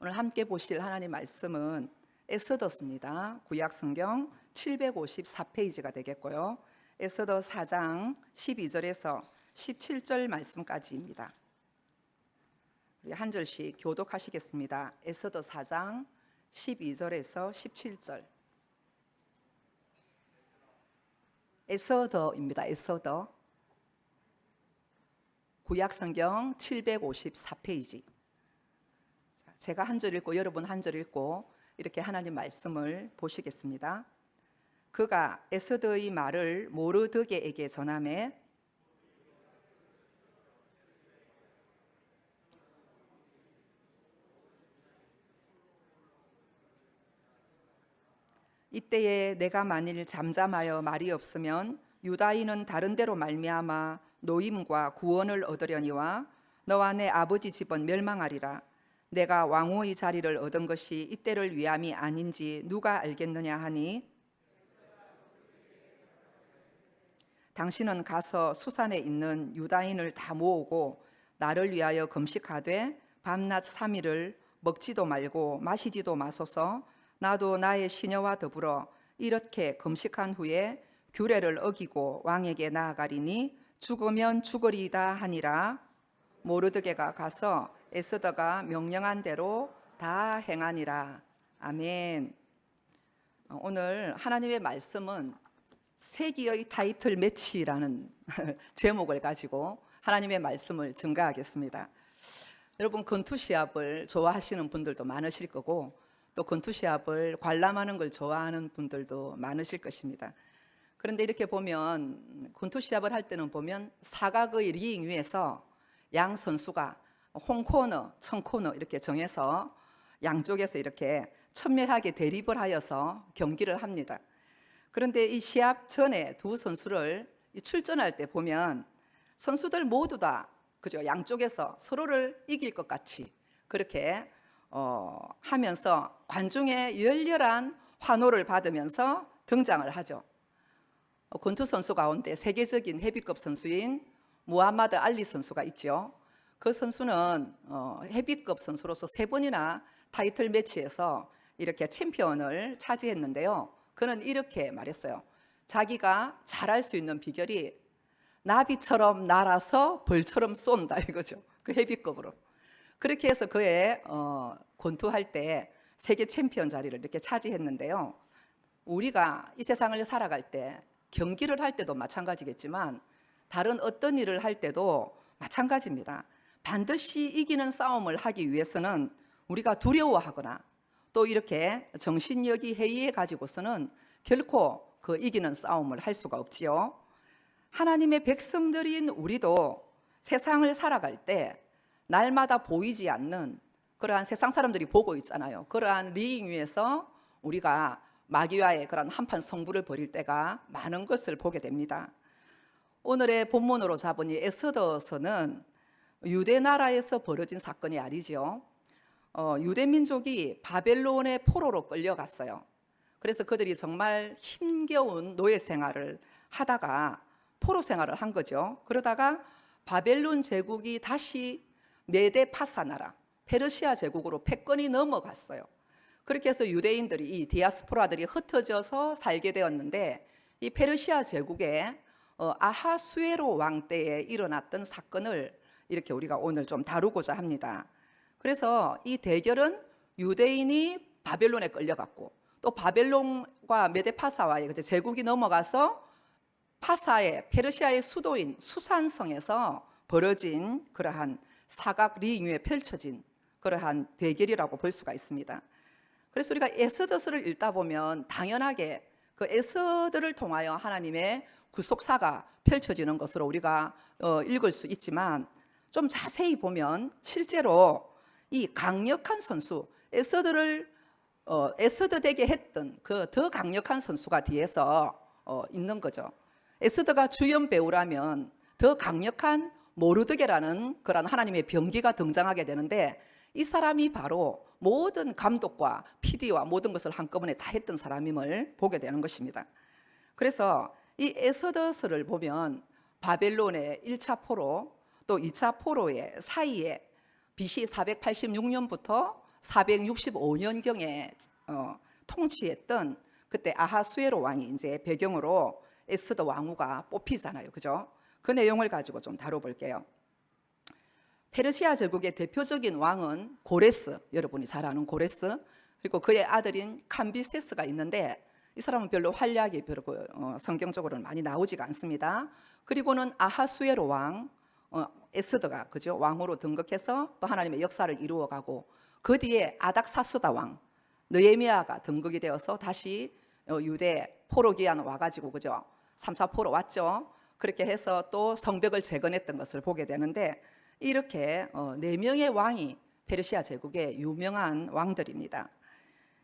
오늘 함께 보실 하나님 말씀은 에스더스입니다. 구약 성경 754페이지가 되겠고요. 에스더 4장 12절에서 17절 말씀까지입니다. 우리 한 절씩 교독하시겠습니다. 에스더 4장 12절에서 17절. 에스더입니다. 에스더. 구약 성경 754페이지. 제가 한 절 읽고 여러분 한 절 읽고 이렇게 하나님 말씀을 보시겠습니다. 그가 에스더의 말을 모르드게에게 전하매 이때에 내가 만일 잠잠하여 말이 없으면 유다인은 다른 데로 말미암아 노임과 구원을 얻으려니와 너와 내 아버지 집은 멸망하리라. 내가 왕후의 자리를 얻은 것이 이때를 위함이 아닌지 누가 알겠느냐 하니 당신은 가서 수산에 있는 유다인을 다 모으고 나를 위하여 금식하되 밤낮 3일을 먹지도 말고 마시지도 마소서. 나도 나의 시녀와 더불어 이렇게 금식한 후에 규례를 어기고 왕에게 나아가리니 죽으면 죽으리이다 하니라. 모르드게가 가서 에스더가 명령한 대로 다 행하니라. 아멘. 오늘 하나님의 말씀은 세기의 타이틀 매치라는 제목을 가지고 하나님의 말씀을 증가하겠습니다. 여러분 권투시합을 좋아하시는 분들도 많으실 거고 또 권투시합을 관람하는 걸 좋아하는 분들도 많으실 것입니다. 그런데 이렇게 보면 권투시합을 할 때는 보면 사각의 링 위에서 양 선수가 홈코너, 청코너 이렇게 정해서 양쪽에서 이렇게 첨예하게 대립을 하여서 경기를 합니다. 그런데 이 시합 전에 두 선수를 출전할 때 보면 선수들 모두 다 그죠? 양쪽에서 서로를 이길 것 같이 그렇게 하면서 관중의 열렬한 환호를 받으면서 등장을 하죠. 권투 선수 가운데 세계적인 헤비급 선수인 무하마드 알리 선수가 있죠. 그 선수는 헤비급 선수로서 3번이나 타이틀 매치에서 이렇게 챔피언을 차지했는데요. 그는 이렇게 말했어요. 자기가 잘할 수 있는 비결이 나비처럼 날아서 벌처럼 쏜다 이거죠. 그 헤비급으로. 그렇게 해서 그의 권투할 때 세계 챔피언 자리를 이렇게 차지했는데요. 우리가 이 세상을 살아갈 때 경기를 할 때도 마찬가지겠지만 다른 어떤 일을 할 때도 마찬가지입니다. 반드시 이기는 싸움을 하기 위해서는 우리가 두려워하거나 또 이렇게 정신력이 해이해 가지고서는 결코 그 이기는 싸움을 할 수가 없지요. 하나님의 백성들인 우리도 세상을 살아갈 때 날마다 보이지 않는 그러한 세상 사람들이 보고 있잖아요. 그러한 링 위에서 우리가 마귀와의 그런 한판 승부를 벌일 때가 많은 것을 보게 됩니다. 오늘의 본문으로 잡은 이 에스더서는 유대 나라에서 벌어진 사건이 아니죠. 유대 민족이 바벨론의 포로로 끌려갔어요. 그래서 그들이 정말 힘겨운 노예 생활을 하다가 포로 생활을 한 거죠. 그러다가 바벨론 제국이 다시 메데 파사 나라, 페르시아 제국으로 패권이 넘어갔어요. 그렇게 해서 유대인들이 이 디아스포라들이 흩어져서 살게 되었는데 이 페르시아 제국의 아하수에로 왕 때에 일어났던 사건을 이렇게 우리가 오늘 좀 다루고자 합니다. 그래서 이 대결은 유대인이 바벨론에 끌려갔고 또 바벨론과 메데파사와의 제국이 넘어가서 파사의 페르시아의 수도인 수산성에서 벌어진 그러한 사각 링 위에 펼쳐진 그러한 대결이라고 볼 수가 있습니다. 그래서 우리가 에스더서를 읽다 보면 당연하게 그 에스더를 통하여 하나님의 구속사가 펼쳐지는 것으로 우리가 읽을 수 있지만 좀 자세히 보면 실제로 이 강력한 선수 에스더를 에스더 되게 했던 그 더 강력한 선수가 뒤에서 있는 거죠. 에스더가 주연 배우라면 더 강력한 모르드게라는 그런 하나님의 병기가 등장하게 되는데 이 사람이 바로 모든 감독과 PD와 모든 것을 한꺼번에 다 했던 사람임을 보게 되는 것입니다. 그래서 이 에스더서를 보면 바벨론의 1차 포로 또 2차 포로의 사이에 BC 486년부터 465년경에 통치했던 그때 아하수에로 왕이 이제 배경으로 에스더 왕후가 뽑히잖아요. 그죠? 그 내용을 가지고 좀 다뤄볼게요. 페르시아 제국의 대표적인 왕은 고레스, 여러분이 잘 아는 고레스, 그리고 그의 아들인 캄비세스가 있는데 이 사람은 별로 활약이 별로 성경적으로는 많이 나오지가 않습니다. 그리고는 아하수에로 왕, 에스더가 그죠? 왕으로 등극해서 또 하나님의 역사를 이루어가고 그 뒤에 아닥사스다 왕, 느헤미야가 등극이 되어서 다시 유대 포로기한 와가지고 그죠? 3차 포로 왔죠. 그렇게 해서 또 성벽을 재건했던 것을 보게 되는데 이렇게 4명의 왕이 페르시아 제국의 유명한 왕들입니다.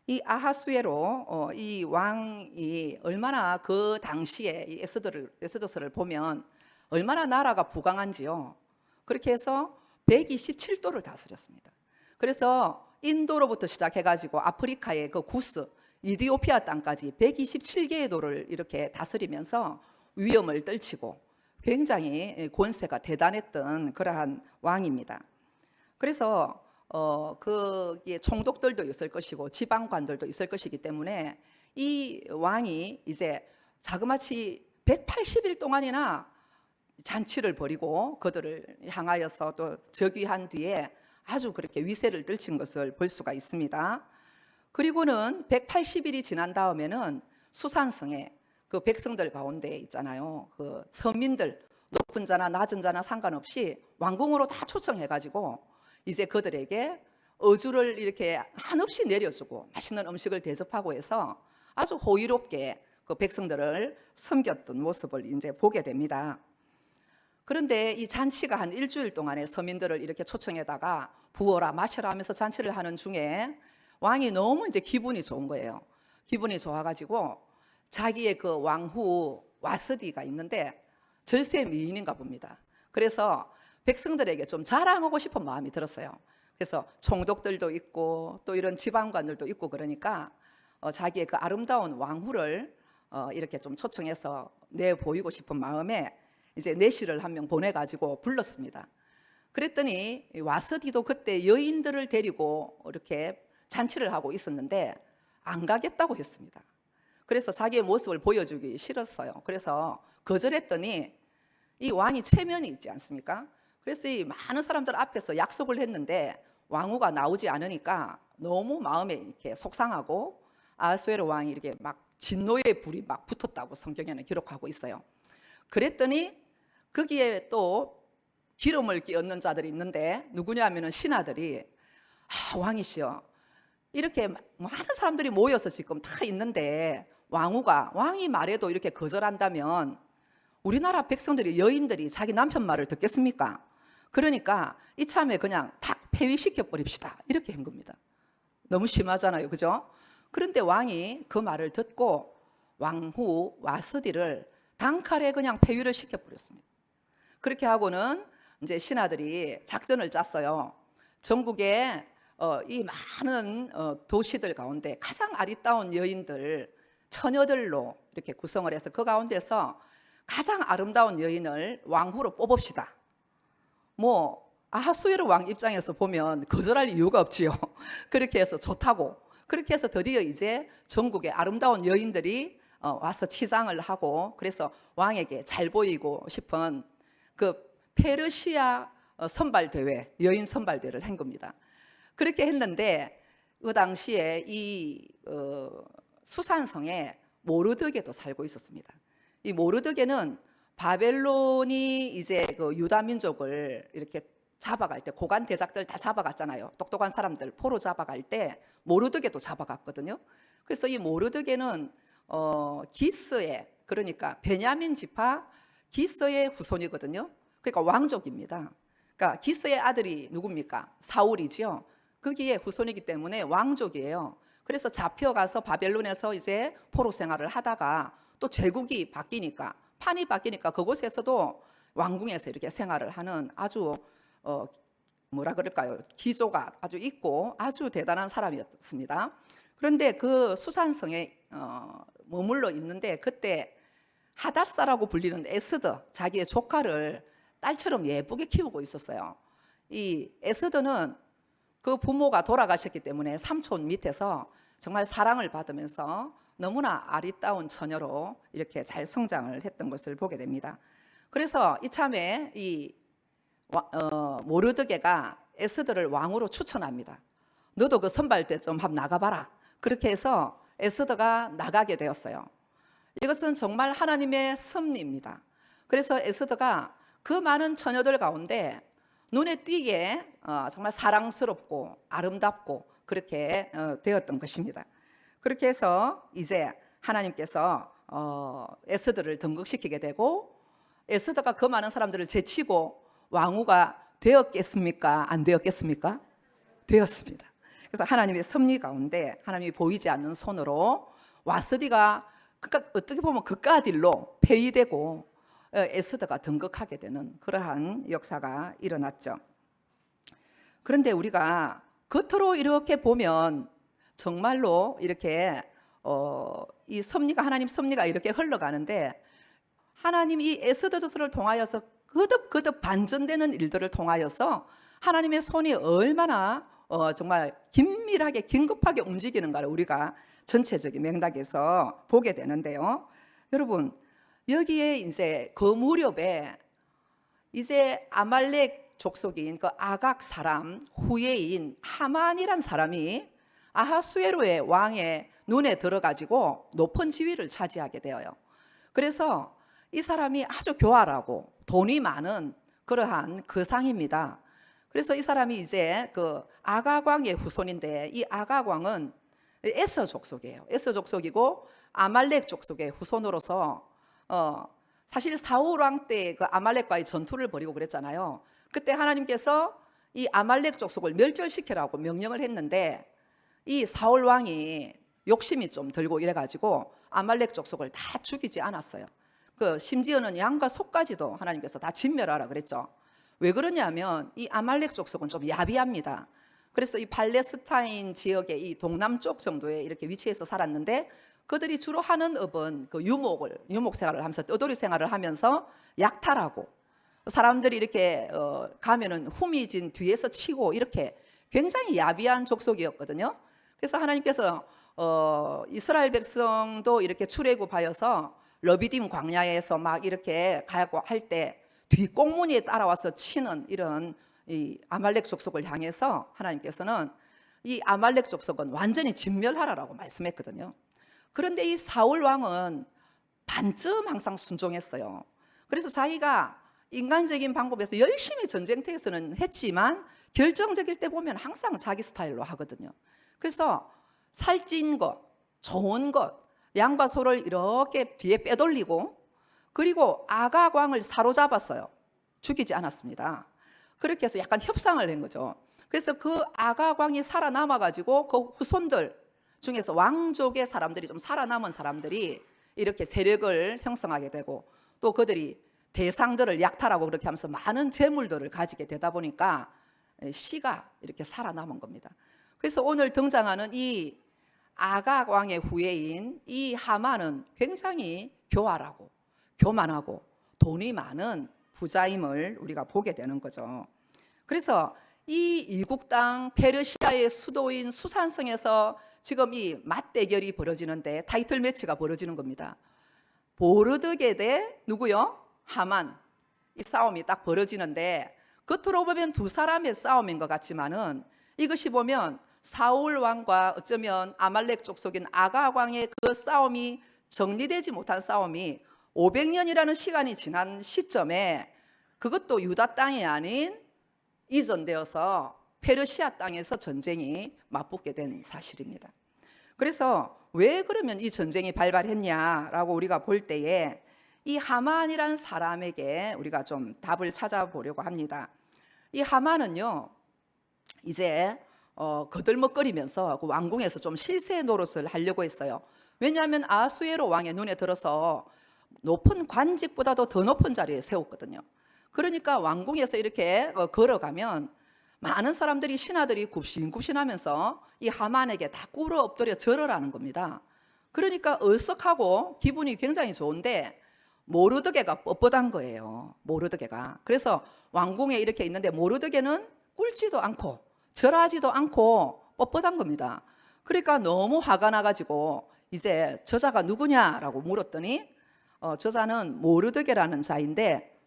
이 아하수에로 이 왕이 얼마나 그 당시에 이 에스더서를 보면 얼마나 나라가 부강한지요. 그렇게 해서 127도를 다스렸습니다. 그래서 인도로부터 시작해가지고 아프리카의 그 구스, 이디오피아 땅까지 127개의 도를 이렇게 다스리면서 위험을 떨치고 굉장히 권세가 대단했던 그러한 왕입니다. 그래서 거기에 총독들도 있을 것이고 지방관들도 있을 것이기 때문에 이 왕이 이제 자그마치 180일 동안이나 잔치를 벌이고 그들을 향하여서 또 즉위한 뒤에 아주 그렇게 위세를 떨친 것을 볼 수가 있습니다. 그리고는 180일이 지난 다음에는 수산성에 그 백성들 가운데 있잖아요. 그 서민들 높은 자나 낮은 자나 상관없이 왕궁으로 다 초청해가지고 이제 그들에게 어주를 이렇게 한없이 내려주고 맛있는 음식을 대접하고 해서 아주 호의롭게 그 백성들을 섬겼던 모습을 이제 보게 됩니다. 그런데 이 잔치가 한 일주일 동안에 서민들을 이렇게 초청해다가 부어라 마셔라 하면서 잔치를 하는 중에 왕이 너무 이제 기분이 좋은 거예요. 기분이 좋아가지고 자기의 그 왕후 와스디가 있는데 절세 미인인가 봅니다. 그래서 백성들에게 좀 자랑하고 싶은 마음이 들었어요. 그래서 총독들도 있고 또 이런 지방관들도 있고 그러니까 자기의 그 아름다운 왕후를 이렇게 좀 초청해서 내 보이고 싶은 마음에 이제 내시를 한 명 보내가지고 불렀습니다. 그랬더니 와스디도 그때 여인들을 데리고 이렇게 잔치를 하고 있었는데 안 가겠다고 했습니다. 그래서 자기의 모습을 보여주기 싫었어요. 그래서 거절했더니 이 왕이 체면이 있지 않습니까? 그래서 이 많은 사람들 앞에서 약속을 했는데 왕후가 나오지 않으니까 너무 마음에 이렇게 속상하고 아하수에로 왕이 이렇게 막 진노의 불이 막 붙었다고 성경에는 기록하고 있어요. 그랬더니 거기에 또 기름을 끼얹는 자들이 있는데 누구냐면은 신하들이 왕이시여 이렇게 많은 사람들이 모여서 지금 다 있는데 왕이 말해도 이렇게 거절한다면 우리나라 백성들이 여인들이 자기 남편 말을 듣겠습니까? 그러니까 이참에 그냥 다 폐위시켜 버립시다 이렇게 한 겁니다. 너무 심하잖아요, 그죠? 그런데 왕이 그 말을 듣고 왕후 와스디를 단칼에 그냥 폐위를 시켜버렸습니다. 그렇게 하고는 이제 신하들이 작전을 짰어요. 전국에 이 많은 도시들 가운데 가장 아리따운 여인들, 처녀들로 이렇게 구성을 해서 그 가운데서 가장 아름다운 여인을 왕후로 뽑읍시다. 뭐 아하수에로 왕 입장에서 보면 거절할 이유가 없지요. 그렇게 해서 좋다고. 그렇게 해서 드디어 이제 전국의 아름다운 여인들이 와서 치장을 하고 그래서 왕에게 잘 보이고 싶은 그 페르시아 선발대회, 여인 선발대회를 한 겁니다. 그렇게 했는데 그 당시에 이 수산성에 모르드게도 살고 있었습니다. 이 모르드게는 바벨론이 이제 그 유다 민족을 이렇게 잡아갈 때 고관 대작들 다 잡아갔잖아요. 똑똑한 사람들 포로 잡아갈 때 모르드게도 잡아갔거든요. 그래서 이 모르드게는 기스의 그러니까 베냐민 지파 기스의 후손이거든요. 그러니까 왕족입니다. 그러니까 기스의 아들이 누굽니까? 사울이지요. 거기에 후손이기 때문에 왕족이에요. 그래서 잡혀가서 바벨론에서 이제 포로 생활을 하다가 또 제국이 바뀌니까 판이 바뀌니까 그곳에서도 왕궁에서 이렇게 생활을 하는 아주 뭐라 그럴까요? 기조가 아주 있고 아주 대단한 사람이었습니다. 그런데 그 수산성에 머물러 있는데 그때 하닷사라고 불리는 에스더 자기의 조카를 딸처럼 예쁘게 키우고 있었어요. 이 에스더는 그 부모가 돌아가셨기 때문에 삼촌 밑에서 정말 사랑을 받으면서 너무나 아리따운 처녀로 이렇게 잘 성장을 했던 것을 보게 됩니다. 그래서 이참에 모르드게가 에스더를 왕으로 추천합니다. 너도 그 선발 때 좀 한번 나가봐라. 그렇게 해서 에스더가 나가게 되었어요. 이것은 정말 하나님의 섭리입니다. 그래서 에스더가 그 많은 처녀들 가운데 눈에 띄게 정말 사랑스럽고 아름답고 그렇게 되었던 것입니다. 그렇게 해서 이제 하나님께서 에스더를 등극시키게 되고, 에스더가 그 많은 사람들을 제치고 왕후가 되었겠습니까? 안 되었겠습니까? 되었습니다. 그래서 하나님의 섭리 가운데 하나님이 보이지 않는 손으로 와스디가 어떻게 보면 그까딜로 폐위되고 에스더가 등극하게 되는 그러한 역사가 일어났죠. 그런데 우리가 겉으로 이렇게 보면 정말로 이렇게 이 섭리가, 하나님 섭리가 이렇게 흘러가는데, 하나님 이 에스더서를 통하여서 거듭 반전되는 일들을 통하여서 하나님의 손이 얼마나 정말 긴밀하게 긴급하게 움직이는가를 우리가 전체적인 맥락에서 보게 되는데요. 여러분, 여기에 이제 그 무렵에 이제 아말렉 족속인 그 아각 사람 후예인 하만이란 사람이 아하수에로의 왕의 눈에 들어가지고 높은 지위를 차지하게 되어요. 그래서 이 사람이 아주 교활하고 돈이 많은 그러한 거상입니다. 그래서 이 사람이 이제 그 아가광의 후손인데, 이 아가광은 에서 족속이에요. 에서 족속이고 아말렉 족속의 후손으로서 사실 사울 왕 때 그 아말렉과의 전투를 벌이고 그랬잖아요. 그때 하나님께서 이 아말렉 족속을 멸절시키라고 명령을 했는데, 이 사울 왕이 욕심이 좀 들고 이래가지고 아말렉 족속을 다 죽이지 않았어요. 그 심지어는 양과 소까지도 하나님께서 다 진멸하라 그랬죠. 왜 그러냐면 이 아말렉 족속은 좀 야비합니다. 그래서 이 팔레스타인 지역의 이 동남쪽 정도에 이렇게 위치해서 살았는데, 그들이 주로 하는 업은 그 유목 생활을 하면서, 떠돌이 생활을 하면서 약탈하고, 사람들이 이렇게 가면은 후미진 뒤에서 치고, 이렇게 굉장히 야비한 족속이었거든요. 그래서 하나님께서 이스라엘 백성도 이렇게 출애굽하여서 러비딤 광야에서 막 이렇게 가고 할 때 뒷꽁무니에 따라와서 치는 이런 이 아말렉 족속을 향해서 하나님께서는 이 아말렉 족속은 완전히 진멸하라고 말씀했거든요. 그런데 이 사울 왕은 반쯤 항상 순종했어요. 그래서 자기가 인간적인 방법에서 열심히 전쟁터에서는 했지만 결정적일 때 보면 항상 자기 스타일로 하거든요. 그래서 살찐 것, 좋은 것, 양과 소를 이렇게 뒤에 빼돌리고, 그리고 아가광을 사로잡았어요. 죽이지 않았습니다. 그렇게 해서 약간 협상을 한 거죠. 그래서 그 아가광이 살아남아가지고 그 후손들 중에서 왕족의 사람들이, 좀 살아남은 사람들이 이렇게 세력을 형성하게 되고, 또 그들이 대상들을 약탈하고 그렇게 하면서 많은 재물들을 가지게 되다 보니까 시가 이렇게 살아남은 겁니다. 그래서 오늘 등장하는 이 아각 왕의 후예인 이 하만은 굉장히 교활하고 교만하고 돈이 많은 부자임을 우리가 보게 되는 거죠. 그래서 이 이국 땅 페르시아의 수도인 수산성에서 지금 이 맞대결이 벌어지는데, 타이틀 매치가 벌어지는 겁니다. 모르드게 대 누구요? 하만. 이 싸움이 딱 벌어지는데, 겉으로 보면 두 사람의 싸움인 것 같지만은 이것이 보면 사울 왕과 어쩌면 아말렉 족속인 아각 왕의 그 싸움이 정리되지 못한 싸움이 500년이라는 시간이 지난 시점에, 그것도 유다 땅이 아닌 이전되어서 페르시아 땅에서 전쟁이 맞붙게 된 사실입니다. 그래서 왜 그러면 이 전쟁이 발발했냐라고 우리가 볼 때에 이 하만이란 사람에게 우리가 좀 답을 찾아보려고 합니다. 이 하만은요, 이제 거들먹거리면서 그 왕궁에서 좀 실세 노릇을 하려고 했어요. 왜냐하면 아수에로 왕의 눈에 들어서 높은 관직보다도 더 높은 자리에 세웠거든요. 그러니까 왕궁에서 이렇게 걸어가면 많은 사람들이, 신하들이 굽신굽신하면서 이 하만에게 다 꿇어 엎드려 절하라는 겁니다. 그러니까 얼썩하고 기분이 굉장히 좋은데 모르드게가 뻣뻣한 거예요. 모르드게가. 그래서 왕궁에 이렇게 있는데 모르드게는 꿇지도 않고 절하지도 않고 뻣뻣한 겁니다. 그러니까 너무 화가 나가지고 이제 저자가 누구냐라고 물었더니 저자는 모르드게라는 자인데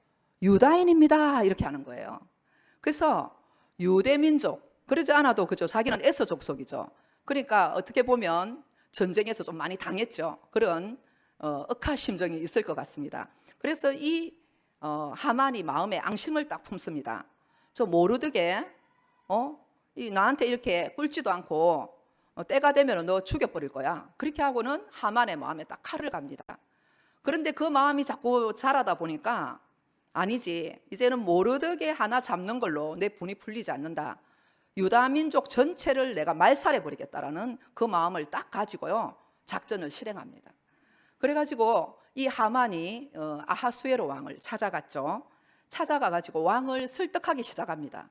유다인입니다 이렇게 하는 거예요. 그래서 유대민족, 그러지 않아도 그죠, 자기는 에서 족속이죠. 그러니까 어떻게 보면 전쟁에서 좀 많이 당했죠. 그런 억하 심정이 있을 것 같습니다. 그래서 이 하만이 마음에 앙심을 딱 품습니다. 저 모르드게 이 나한테 이렇게 꿇지도 않고 때가 되면 너 죽여버릴 거야. 그렇게 하고는 하만의 마음에 딱 칼을 갑니다. 그런데 그 마음이 자꾸 자라다 보니까 아니지, 이제는 모르드게 하나 잡는 걸로 내 분이 풀리지 않는다. 유다 민족 전체를 내가 말살해 버리겠다라는 그 마음을 딱 가지고요, 작전을 실행합니다. 그래가지고 이 하만이 아하수에로 왕을 찾아갔죠. 찾아가 가지고 왕을 설득하기 시작합니다.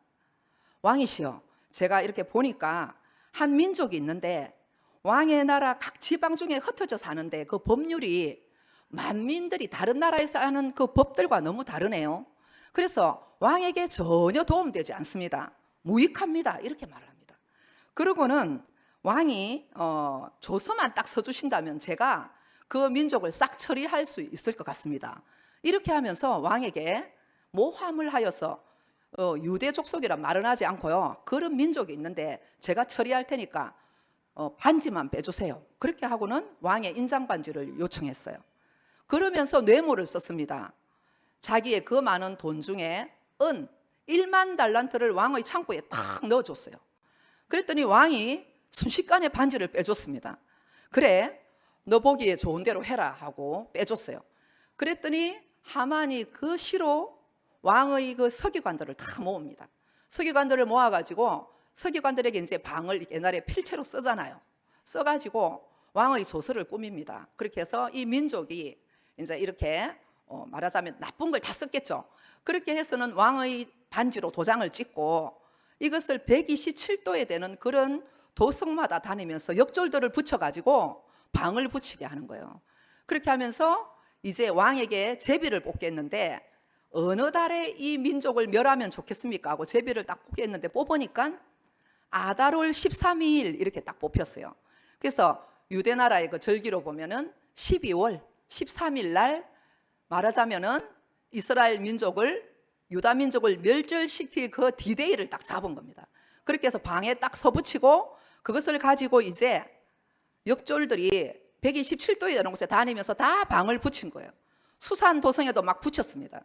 왕이시여, 제가 이렇게 보니까 한 민족이 있는데 왕의 나라 각 지방 중에 흩어져 사는데 그 법률이 만민들이 다른 나라에서 하는 그 법들과 너무 다르네요. 그래서 왕에게 전혀 도움되지 않습니다. 무익합니다. 이렇게 말을 합니다. 그러고는 왕이 조서만 딱 써주신다면 제가 그 민족을 싹 처리할 수 있을 것 같습니다. 이렇게 하면서 왕에게 모함을 하여서 유대 족속이란 말은 하지 않고요, 그런 민족이 있는데 제가 처리할 테니까 반지만 빼주세요. 그렇게 하고는 왕의 인장 반지를 요청했어요. 그러면서 뇌물을 썼습니다. 자기의 그 많은 돈 중에 은 1만 달란트를 왕의 창고에 탁 넣어줬어요. 그랬더니 왕이 순식간에 반지를 빼줬습니다. 그래, 너 보기에 좋은 대로 해라 하고 빼줬어요. 그랬더니 하만이 그 시로 왕의 그 서기관들을 다 모읍니다. 서기관들을 모아가지고 서기관들에게 이제 방을 옛날에 필체로 쓰잖아요. 써가지고 왕의 조서를 꾸밉니다. 그렇게 해서 이 민족이 이제 이렇게 말하자면 나쁜 걸 다 썼겠죠. 그렇게 해서는 왕의 반지로 도장을 찍고 이것을 127도에 되는 그런 도성마다 다니면서 역졸들을 붙여가지고 방을 붙이게 하는 거예요. 그렇게 하면서 이제 왕에게 제비를 뽑겠는데 어느 달에 이 민족을 멸하면 좋겠습니까 하고 제비를 딱 뽑겠는데 뽑으니까 아달월 13일 이렇게 딱 뽑혔어요. 그래서 유대 나라의 그 절기로 보면은 12월 13일 날 말하자면은 이스라엘 민족을, 유다 민족을 멸절시킬 그 디데이를 딱 잡은 겁니다. 그렇게 해서 방에 딱 서붙이고 그것을 가지고 이제 역졸들이 127도에 되는 곳에 다니면서 다 방을 붙인 거예요. 수산 도성에도 막 붙였습니다.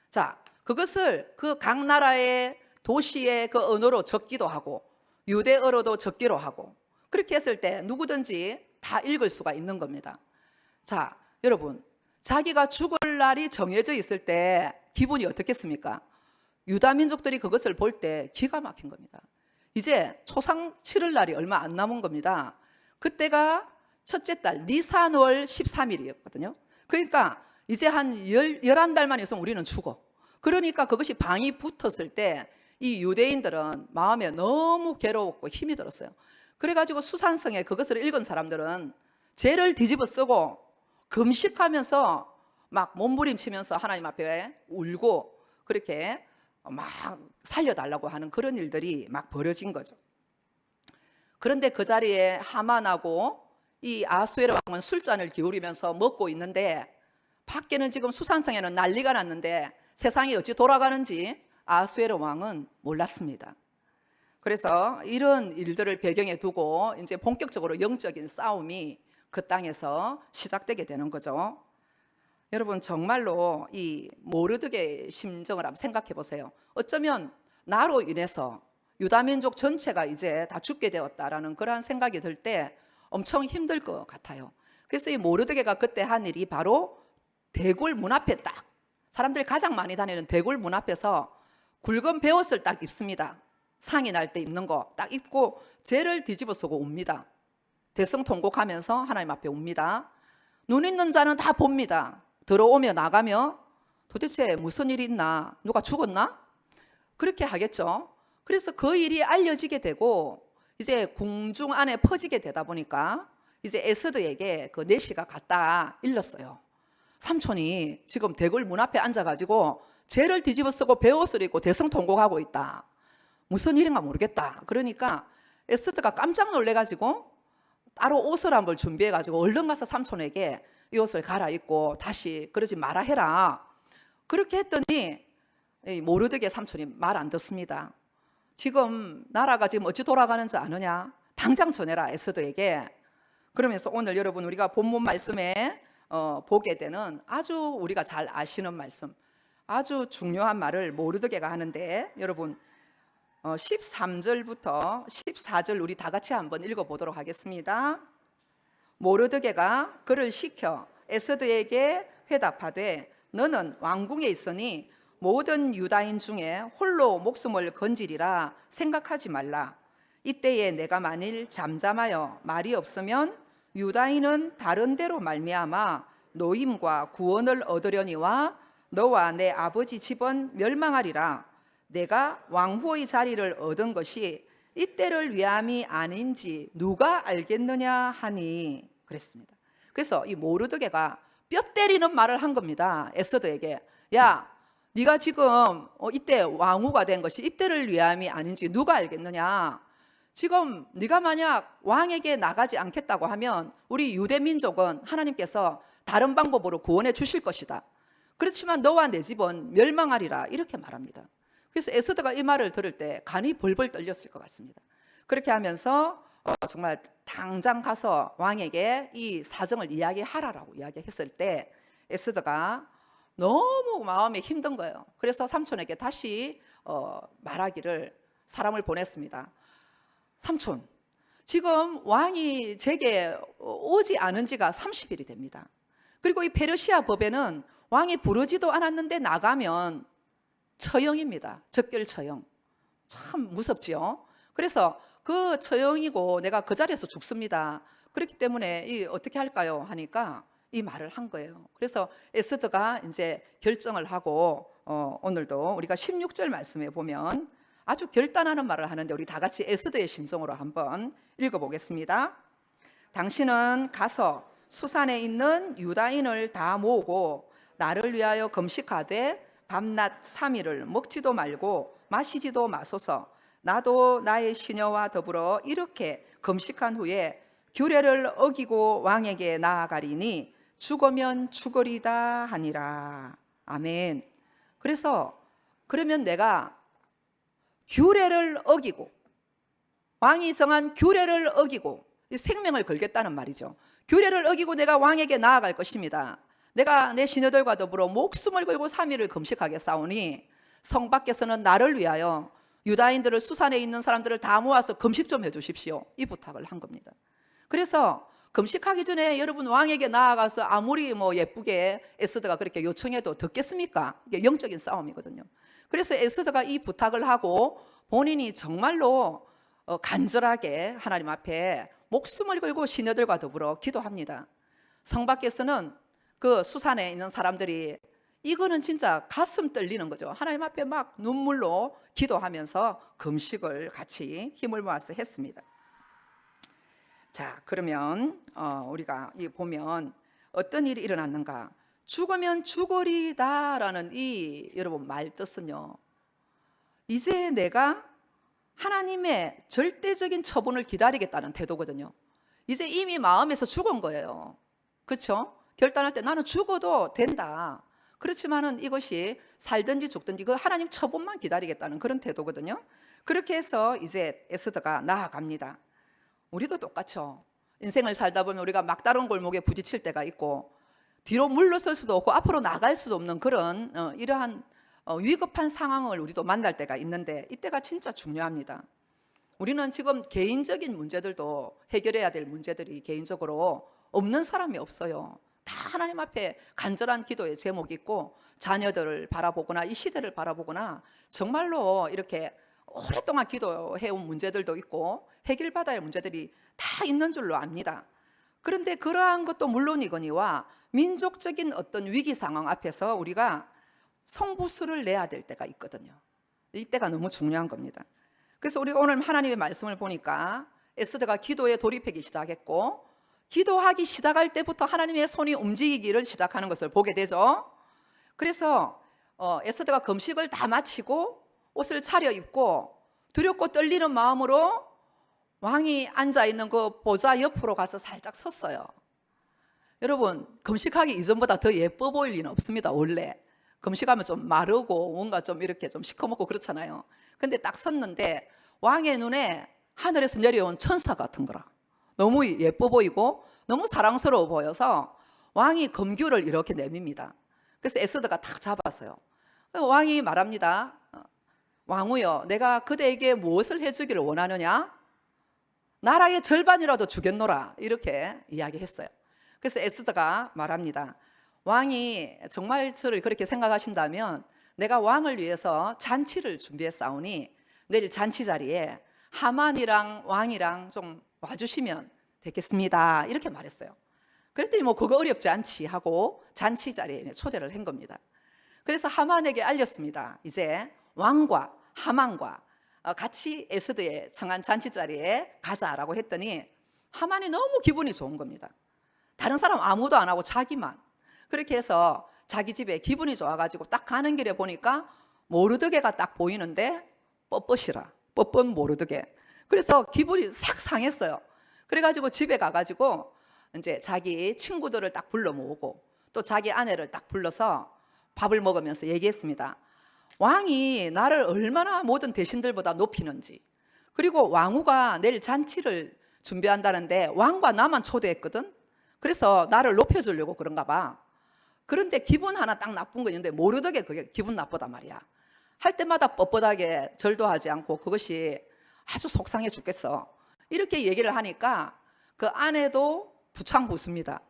자, 그것을 그 각 나라의 도시의 그 언어로 적기도 하고 유대어로도 적기로 하고 그렇게 했을 때 누구든지 다 읽을 수가 있는 겁니다. 자, 여러분, 자기가 죽을 날이 정해져 있을 때 기분이 어떻겠습니까? 유다 민족들이 그것을 볼 때 기가 막힌 겁니다. 이제 초상 치를 날이 얼마 안 남은 겁니다. 그때가 첫째 달 니산월 13일이었거든요. 그러니까 이제 한 11달만 있으면 우리는 죽어. 그러니까 그것이 방이 붙었을 때 이 유대인들은 마음에 너무 괴로웠고 힘이 들었어요. 그래가지고 수산성에 그것을 읽은 사람들은 죄를 뒤집어 쓰고 금식하면서 막 몸부림치면서 하나님 앞에 울고 그렇게 막 살려달라고 하는 그런 일들이 막 벌어진 거죠. 그런데 그 자리에 하만하고 이 아하수에로 왕은 술잔을 기울이면서 먹고 있는데 밖에는 지금 수산성에는 난리가 났는데 세상이 어찌 돌아가는지 아하수에로 왕은 몰랐습니다. 그래서 이런 일들을 배경에 두고 이제 본격적으로 영적인 싸움이 그 땅에서 시작되게 되는 거죠. 여러분, 정말로 이 모르드게의 심정을 한번 생각해 보세요. 어쩌면 나로 인해서 유다 민족 전체가 이제 다 죽게 되었다라는 그러한 생각이 들 때 엄청 힘들 것 같아요. 그래서 이 모르드게가 그때 한 일이 바로 대궐 문 앞에 딱, 사람들이 가장 많이 다니는 대궐 문 앞에서 굵은 베옷을 딱 입습니다. 상이 날 때 입는 거 딱 입고 죄를 뒤집어 쓰고 옵니다. 대성통곡하면서 하나님 앞에 옵니다. 눈 있는 자는 다 봅니다. 들어오며 나가며 도대체 무슨 일이 있나? 누가 죽었나? 그렇게 하겠죠. 그래서 그 일이 알려지게 되고 이제 궁중 안에 퍼지게 되다 보니까 이제 에스더에게 그 내시가 갔다 일렀어요. 삼촌이 지금 대궐 문 앞에 앉아가지고 죄를 뒤집어 쓰고 베옷을 입고 대성통곡하고 있다. 무슨 일인가 모르겠다. 그러니까 에스더가 깜짝 놀래가지고 따로 옷을 한 벌 준비해가지고 얼른 가서 삼촌에게 이 옷을 갈아입고 다시 그러지 마라 해라. 그렇게 했더니 모르드게 삼촌이 말 안 듣습니다. 지금 나라가 지금 어찌 돌아가는지 아느냐? 당장 전해라 에스더에게. 그러면서 오늘 여러분 우리가 본문 말씀에 보게 되는 아주 우리가 잘 아시는 말씀, 아주 중요한 말을 모르드게가 하는데, 여러분 13절부터 14절 우리 다 같이 한번 읽어보도록 하겠습니다. 모르드게가 그를 시켜 에스더에게 회답하되 너는 왕궁에 있으니 모든 유다인 중에 홀로 목숨을 건지리라 생각하지 말라. 이때에 내가 만일 잠잠하여 말이 없으면 유다인은 다른 데로 말미암아 노임과 구원을 얻으려니와 너와 내 아버지 집은 멸망하리라. 내가 왕후의 자리를 얻은 것이 이때를 위함이 아닌지 누가 알겠느냐 하니 그랬습니다. 그래서 이 모르드게가 뼈 때리는 말을 한 겁니다. 에스더에게. 야, 네가 지금 이때 왕후가 된 것이 이때를 위함이 아닌지 누가 알겠느냐. 지금 네가 만약 왕에게 나가지 않겠다고 하면 우리 유대 민족은 하나님께서 다른 방법으로 구원해 주실 것이다. 그렇지만 너와 내 집은 멸망하리라. 이렇게 말합니다. 그래서 에스더가 이 말을 들을 때 간이 벌벌 떨렸을 것 같습니다. 그렇게 하면서 정말 당장 가서 왕에게 이 사정을 이야기하라라고 이야기했을 때 에스더가 너무 마음이 힘든 거예요. 그래서 삼촌에게 다시 말하기를 사람을 보냈습니다. 삼촌, 지금 왕이 제게 오지 않은 지가 30일이 됩니다. 그리고 이 페르시아 법에는 왕이 부르지도 않았는데 나가면 처형입니다. 적결 처형. 참 무섭지요. 그래서 그 처형이고 내가 그 자리에서 죽습니다. 그렇기 때문에 어떻게 할까요? 하니까 이 말을 한 거예요. 그래서 에스더가 이제 결정을 하고 오늘도 우리가 16절 말씀에 보면 아주 결단하는 말을 하는데 우리 다 같이 에스더의 심정으로 한번 읽어보겠습니다. 당신은 가서 수산에 있는 유다인을 다 모으고 나를 위하여 금식하되 밤낮 3일을 먹지도 말고 마시지도 마소서. 나도 나의 시녀와 더불어 이렇게 금식한 후에 규례를 어기고 왕에게 나아가리니 죽으면 죽으리다 하니라. 아멘. 그래서 그러면 내가 규례를 어기고 왕이 정한 규례를 어기고 생명을 걸겠다는 말이죠. 규례를 어기고 내가 왕에게 나아갈 것입니다. 내가 내 시녀들과 더불어 목숨을 걸고 3일을 금식하겠사오니 성 밖에서는 나를 위하여 유다인들을 수산에 있는 사람들을 다 모아서 금식 좀 해주십시오. 이 부탁을 한 겁니다. 그래서 금식하기 전에 여러분 왕에게 나아가서 아무리 예쁘게 에스더가 그렇게 요청해도 듣겠습니까? 이게 영적인 싸움이거든요. 그래서 에스더가 이 부탁을 하고 본인이 정말로 간절하게 하나님 앞에 목숨을 걸고 시녀들과 더불어 기도합니다. 성 밖에서는 그 수산에 있는 사람들이 이거는 진짜 가슴 떨리는 거죠. 하나님 앞에 막 눈물로 기도하면서 금식을 같이 힘을 모아서 했습니다. 자, 그러면 우리가 보면 어떤 일이 일어났는가? 죽으면 죽으리다라는 이 여러분 말 뜻은요, 이제 내가 하나님의 절대적인 처분을 기다리겠다는 태도거든요. 이제 이미 마음에서 죽은 거예요. 그렇죠? 결단할 때 나는 죽어도 된다. 그렇지만은 이것이 살든지 죽든지 그 하나님 처분만 기다리겠다는 그런 태도거든요. 그렇게 해서 이제 에스더가 나아갑니다. 우리도 똑같죠. 인생을 살다 보면 우리가 막다른 골목에 부딪힐 때가 있고 뒤로 물러설 수도 없고 앞으로 나갈 수도 없는 그런 이러한 위급한 상황을 우리도 만날 때가 있는데 이때가 진짜 중요합니다. 우리는 지금 개인적인 문제들도 해결해야 될 문제들이 개인적으로 없는 사람이 없어요. 다 하나님 앞에 간절한 기도의 제목이 있고 자녀들을 바라보거나 이 시대를 바라보거나 정말로 이렇게 오랫동안 기도해온 문제들도 있고 해결받아야 할 문제들이 다 있는 줄로 압니다. 그런데 그러한 것도 물론이거니와 민족적인 어떤 위기 상황 앞에서 우리가 성부수를 내야 될 때가 있거든요. 이때가 너무 중요한 겁니다. 그래서 우리 오늘 하나님의 말씀을 보니까 에스더가 기도에 돌입하기 시작했고 기도하기 시작할 때부터 하나님의 손이 움직이기를 시작하는 것을 보게 되죠. 그래서 에스더가 금식을 다 마치고 옷을 차려입고 두렵고 떨리는 마음으로 왕이 앉아있는 그 보좌 옆으로 가서 살짝 섰어요. 여러분, 금식하기 이전보다 더 예뻐 보일 리는 없습니다. 원래 금식하면 좀 마르고 뭔가 좀 이렇게 좀 시커멓고 그렇잖아요. 근데 딱 섰는데 왕의 눈에 하늘에서 내려온 천사 같은 거라. 너무 예뻐 보이고 너무 사랑스러워 보여서 왕이 검규를 이렇게 내밉니다. 그래서 에스더가 탁 잡았어요. 왕이 말합니다. 왕후여, 내가 그대에게 무엇을 해주기를 원하느냐? 나라의 절반이라도 주겠노라. 이렇게 이야기했어요. 그래서 에스더가 말합니다. 왕이 정말 저를 그렇게 생각하신다면 내가 왕을 위해서 잔치를 준비했사오니 내일 잔치 자리에 하만이랑 왕이랑 좀 와주시면 되겠습니다. 이렇게 말했어요. 그랬더니 뭐 그거 어렵지 않지 하고 잔치 자리에 초대를 한 겁니다. 그래서 하만에게 알렸습니다. 이제 왕과 하만과 같이 에스더의 청한 잔치 자리에 가자라고 했더니 하만이 너무 기분이 좋은 겁니다. 다른 사람 아무도 안 하고 자기만. 그렇게 해서 자기 집에 기분이 좋아가지고 딱 가는 길에 보니까 모르드게가 딱 보이는데 뻣뻣이라. 뻣뻣 모르드게. 그래서 기분이 싹 상했어요. 그래가지고 집에 가가지고 이제 자기 친구들을 딱 불러 모으고 또 자기 아내를 딱 불러서 밥을 먹으면서 얘기했습니다. 왕이 나를 얼마나 모든 대신들보다 높이는지, 그리고 왕후가 내일 잔치를 준비한다는데 왕과 나만 초대했거든. 그래서 나를 높여주려고 그런가 봐. 그런데 기분 하나 딱 나쁜 거 있는데 모르드게 그게 기분 나쁘단 말이야. 할 때마다 뻣뻣하게 절도 하지 않고 그것이 아주 속상해 죽겠어. 이렇게 얘기를 하니까 그 아내도 부창 웃습니다.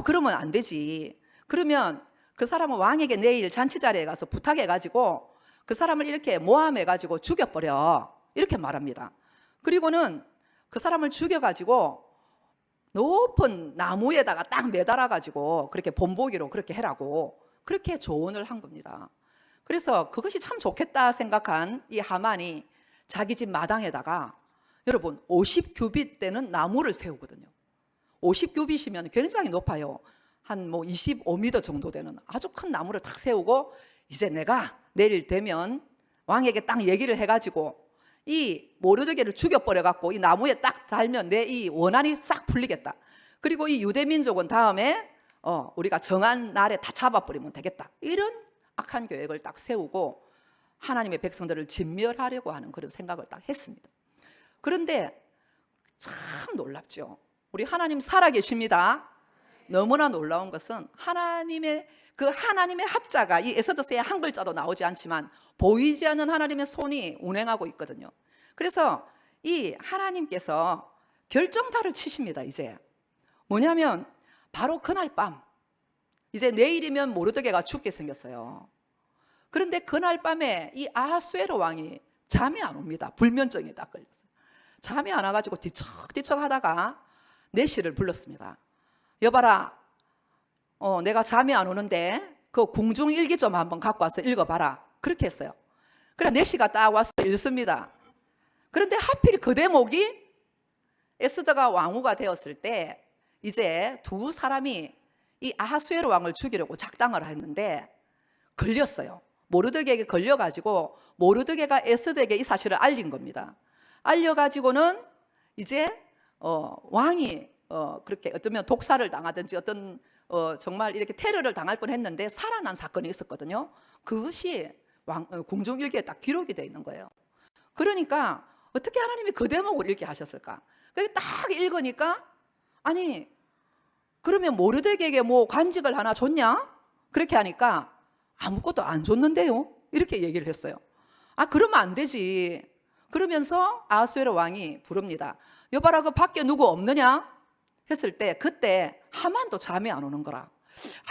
그러면 안 되지. 그러면 그 사람은 왕에게 내일 잔치 자리에 가서 부탁해가지고 그 사람을 이렇게 모함해가지고 죽여버려. 이렇게 말합니다. 그리고는 그 사람을 죽여가지고 높은 나무에다가 딱 매달아가지고 그렇게 본보기로 그렇게 해라고 그렇게 조언을 한 겁니다. 그래서 그것이 참 좋겠다 생각한 이 하만이 자기 집 마당에다가 여러분 50규빗 되는 나무를 세우거든요. 50규빗이면 굉장히 높아요. 한 뭐 25m 정도 되는 아주 큰 나무를 탁 세우고 이제 내가 내일 되면 왕에게 딱 얘기를 해가지고 이 모르드게를 죽여버려갖고 이 나무에 딱 달면 내 이 원한이 싹 풀리겠다. 그리고 이 유대민족은 다음에 우리가 정한 날에 다 잡아버리면 되겠다. 이런 악한 계획을 딱 세우고 하나님의 백성들을 진멸하려고 하는 그런 생각을 딱 했습니다. 그런데 참 놀랍죠. 우리 하나님 살아계십니다. 너무나 놀라운 것은 하나님의 하자가 이 에스더서에 한 글자도 나오지 않지만 보이지 않는 하나님의 손이 운행하고 있거든요. 그래서 이 하나님께서 결정타를 치십니다. 이제 뭐냐면 바로 그날 밤 이제 내일이면 모르드게가 죽게 생겼어요. 그런데 그날 밤에 이 아하수에로 왕이 잠이 안 옵니다. 불면증이 딱 걸렸어요. 잠이 안 와가지고 뒤척뒤척 하다가 내시를 불렀습니다. 여봐라, 내가 잠이 안 오는데 그 궁중일기 좀 한번 갖고 와서 읽어봐라. 그렇게 했어요. 그래 내시가 딱 와서 읽습니다. 그런데 하필 그 대목이 에스더가 왕후가 되었을 때 이제 두 사람이 이 아하수에로 왕을 죽이려고 작당을 했는데 걸렸어요. 모르드게에게 걸려가지고 모르드게가 에스더에게 이 사실을 알린 겁니다. 알려가지고는 이제 왕이 그렇게 어쩌면 독사를 당하든지 어떤 정말 이렇게 테러를 당할 뻔했는데 살아난 사건이 있었거든요. 그것이 궁중일기에 딱 기록이 되어 있는 거예요. 그러니까 어떻게 하나님이 그 대목을 읽게 하셨을까? 그게 딱 읽으니까 아니 그러면 모르드게에게 뭐 관직을 하나 줬냐? 그렇게 하니까 아무것도 안 줬는데요. 이렇게 얘기를 했어요. 그러면 안 되지. 그러면서 아하수에로 왕이 부릅니다. 여봐라 그 밖에 누구 없느냐? 했을 때 그때 하만도 잠이 안 오는 거라.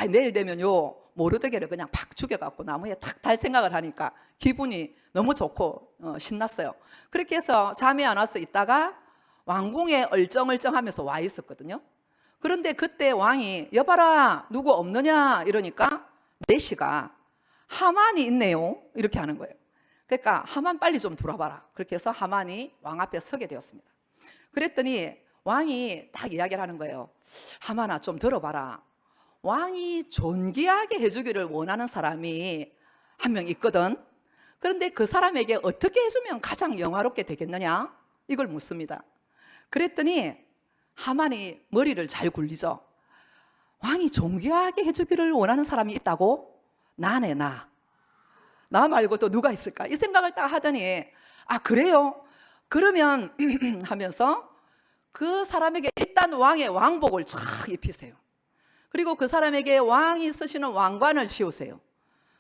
내일 되면요 모르드게를 그냥 팍 죽여갖고 나무에 탁 달 생각을 하니까 기분이 너무 좋고 신났어요. 그렇게 해서 잠이 안 와서 있다가 왕궁에 얼쩡얼쩡하면서 와 있었거든요. 그런데 그때 왕이 여봐라 누구 없느냐 이러니까 내시가 하만이 있네요 이렇게 하는 거예요. 그러니까 하만 빨리 좀 들어와봐라. 그렇게 해서 하만이 왕 앞에 서게 되었습니다. 그랬더니 왕이 딱 이야기를 하는 거예요. 하만아 좀 들어봐라. 왕이 존귀하게 해주기를 원하는 사람이 한 명 있거든. 그런데 그 사람에게 어떻게 해주면 가장 영화롭게 되겠느냐? 이걸 묻습니다. 그랬더니 하만이 머리를 잘 굴리죠. 왕이 존귀하게 해주기를 원하는 사람이 있다고? 나네, 나 말고 또 누가 있을까? 이 생각을 딱 하더니, 아, 그래요? 그러면 하면서 그 사람에게 일단 왕의 왕복을 쫙 입히세요. 그리고 그 사람에게 왕이 쓰시는 왕관을 씌우세요.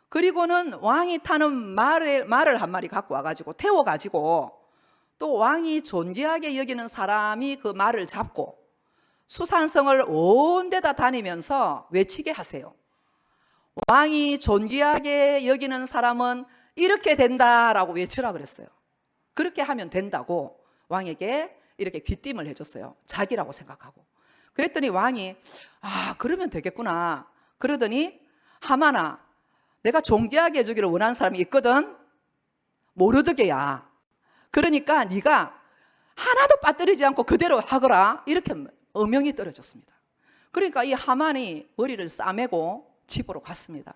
그리고는 왕이 타는 말을 한 마리 갖고 와가지고 태워가지고 또 왕이 존귀하게 여기는 사람이 그 말을 잡고 수산성을 온 데다 다니면서 외치게 하세요. 왕이 존귀하게 여기는 사람은 이렇게 된다라고 외치라 그랬어요. 그렇게 하면 된다고 왕에게 이렇게 귀띔을 해줬어요. 자기라고 생각하고. 그랬더니 왕이 아, 그러면 되겠구나. 그러더니 하만아, 내가 존귀하게 해주기를 원하는 사람이 있거든. 모르드게야. 그러니까 네가 하나도 빠뜨리지 않고 그대로 하거라. 이렇게 어명이 떨어졌습니다. 그러니까 이 하만이 머리를 싸매고 집으로 갔습니다.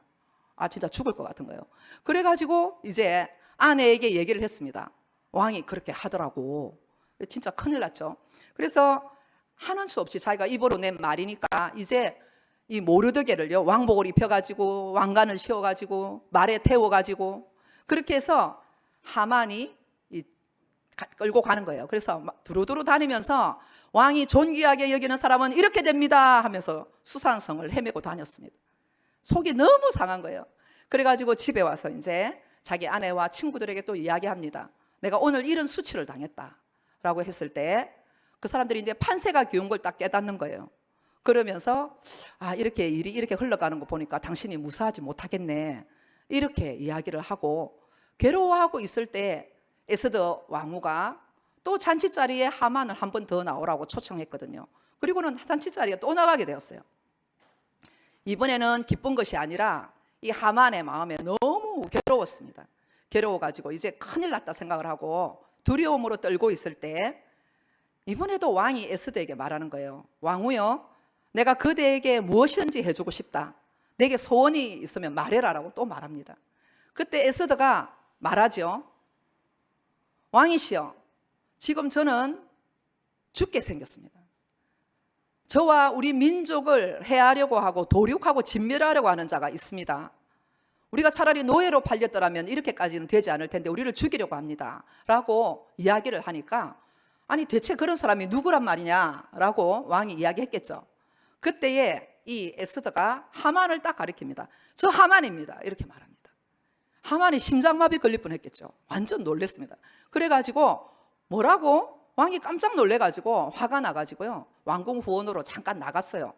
아, 진짜 죽을 것 같은 거예요. 그래가지고 이제 아내에게 얘기를 했습니다. 왕이 그렇게 하더라고. 진짜 큰일 났죠. 그래서 하는 수 없이 자기가 입으로 낸 말이니까 이제 이 모르드게를요, 왕복을 입혀가지고 왕관을 씌워가지고 말에 태워가지고 그렇게 해서 하만이 끌고 가는 거예요. 그래서 막 두루두루 다니면서 왕이 존귀하게 여기는 사람은 이렇게 됩니다 하면서 수산성을 헤매고 다녔습니다. 속이 너무 상한 거예요. 그래가지고 집에 와서 이제 자기 아내와 친구들에게 또 이야기합니다. 내가 오늘 이런 수치를 당했다라고 했을 때 그 사람들이 이제 판세가 기운 걸 딱 깨닫는 거예요. 그러면서 아, 이렇게 일이 이렇게 흘러가는 거 보니까 당신이 무사하지 못하겠네, 이렇게 이야기를 하고 괴로워하고 있을 때 에스더 왕후가 또 잔치 자리에 하만을 한 번 더 나오라고 초청했거든요. 그리고는 잔치 자리에 또 나가게 되었어요. 이번에는 기쁜 것이 아니라 이 하만의 마음에 너무 괴로웠습니다. 괴로워가지고 이제 큰일 났다 생각을 하고 두려움으로 떨고 있을 때 이번에도 왕이 에스더에게 말하는 거예요. 왕후여, 내가 그대에게 무엇이든지 해주고 싶다. 내게 소원이 있으면 말해라라고 또 말합니다. 그때 에스더가 말하죠. 왕이시여, 지금 저는 죽게 생겼습니다. 저와 우리 민족을 해하려고 하고 도륙하고 진멸하려고 하는 자가 있습니다. 우리가 차라리 노예로 팔렸더라면 이렇게까지는 되지 않을 텐데 우리를 죽이려고 합니다 라고 이야기를 하니까, 아니 대체 그런 사람이 누구란 말이냐 라고 왕이 이야기했겠죠. 그때에 이 에스더가 하만을 딱 가리킵니다. 저 하만입니다 이렇게 말합니다. 하만이 심장마비 걸릴 뻔했겠죠. 완전 놀랬습니다. 그래가지고 뭐라고? 왕이 깜짝 놀래가지고 화가 나가지고요, 왕궁 후원으로 잠깐 나갔어요.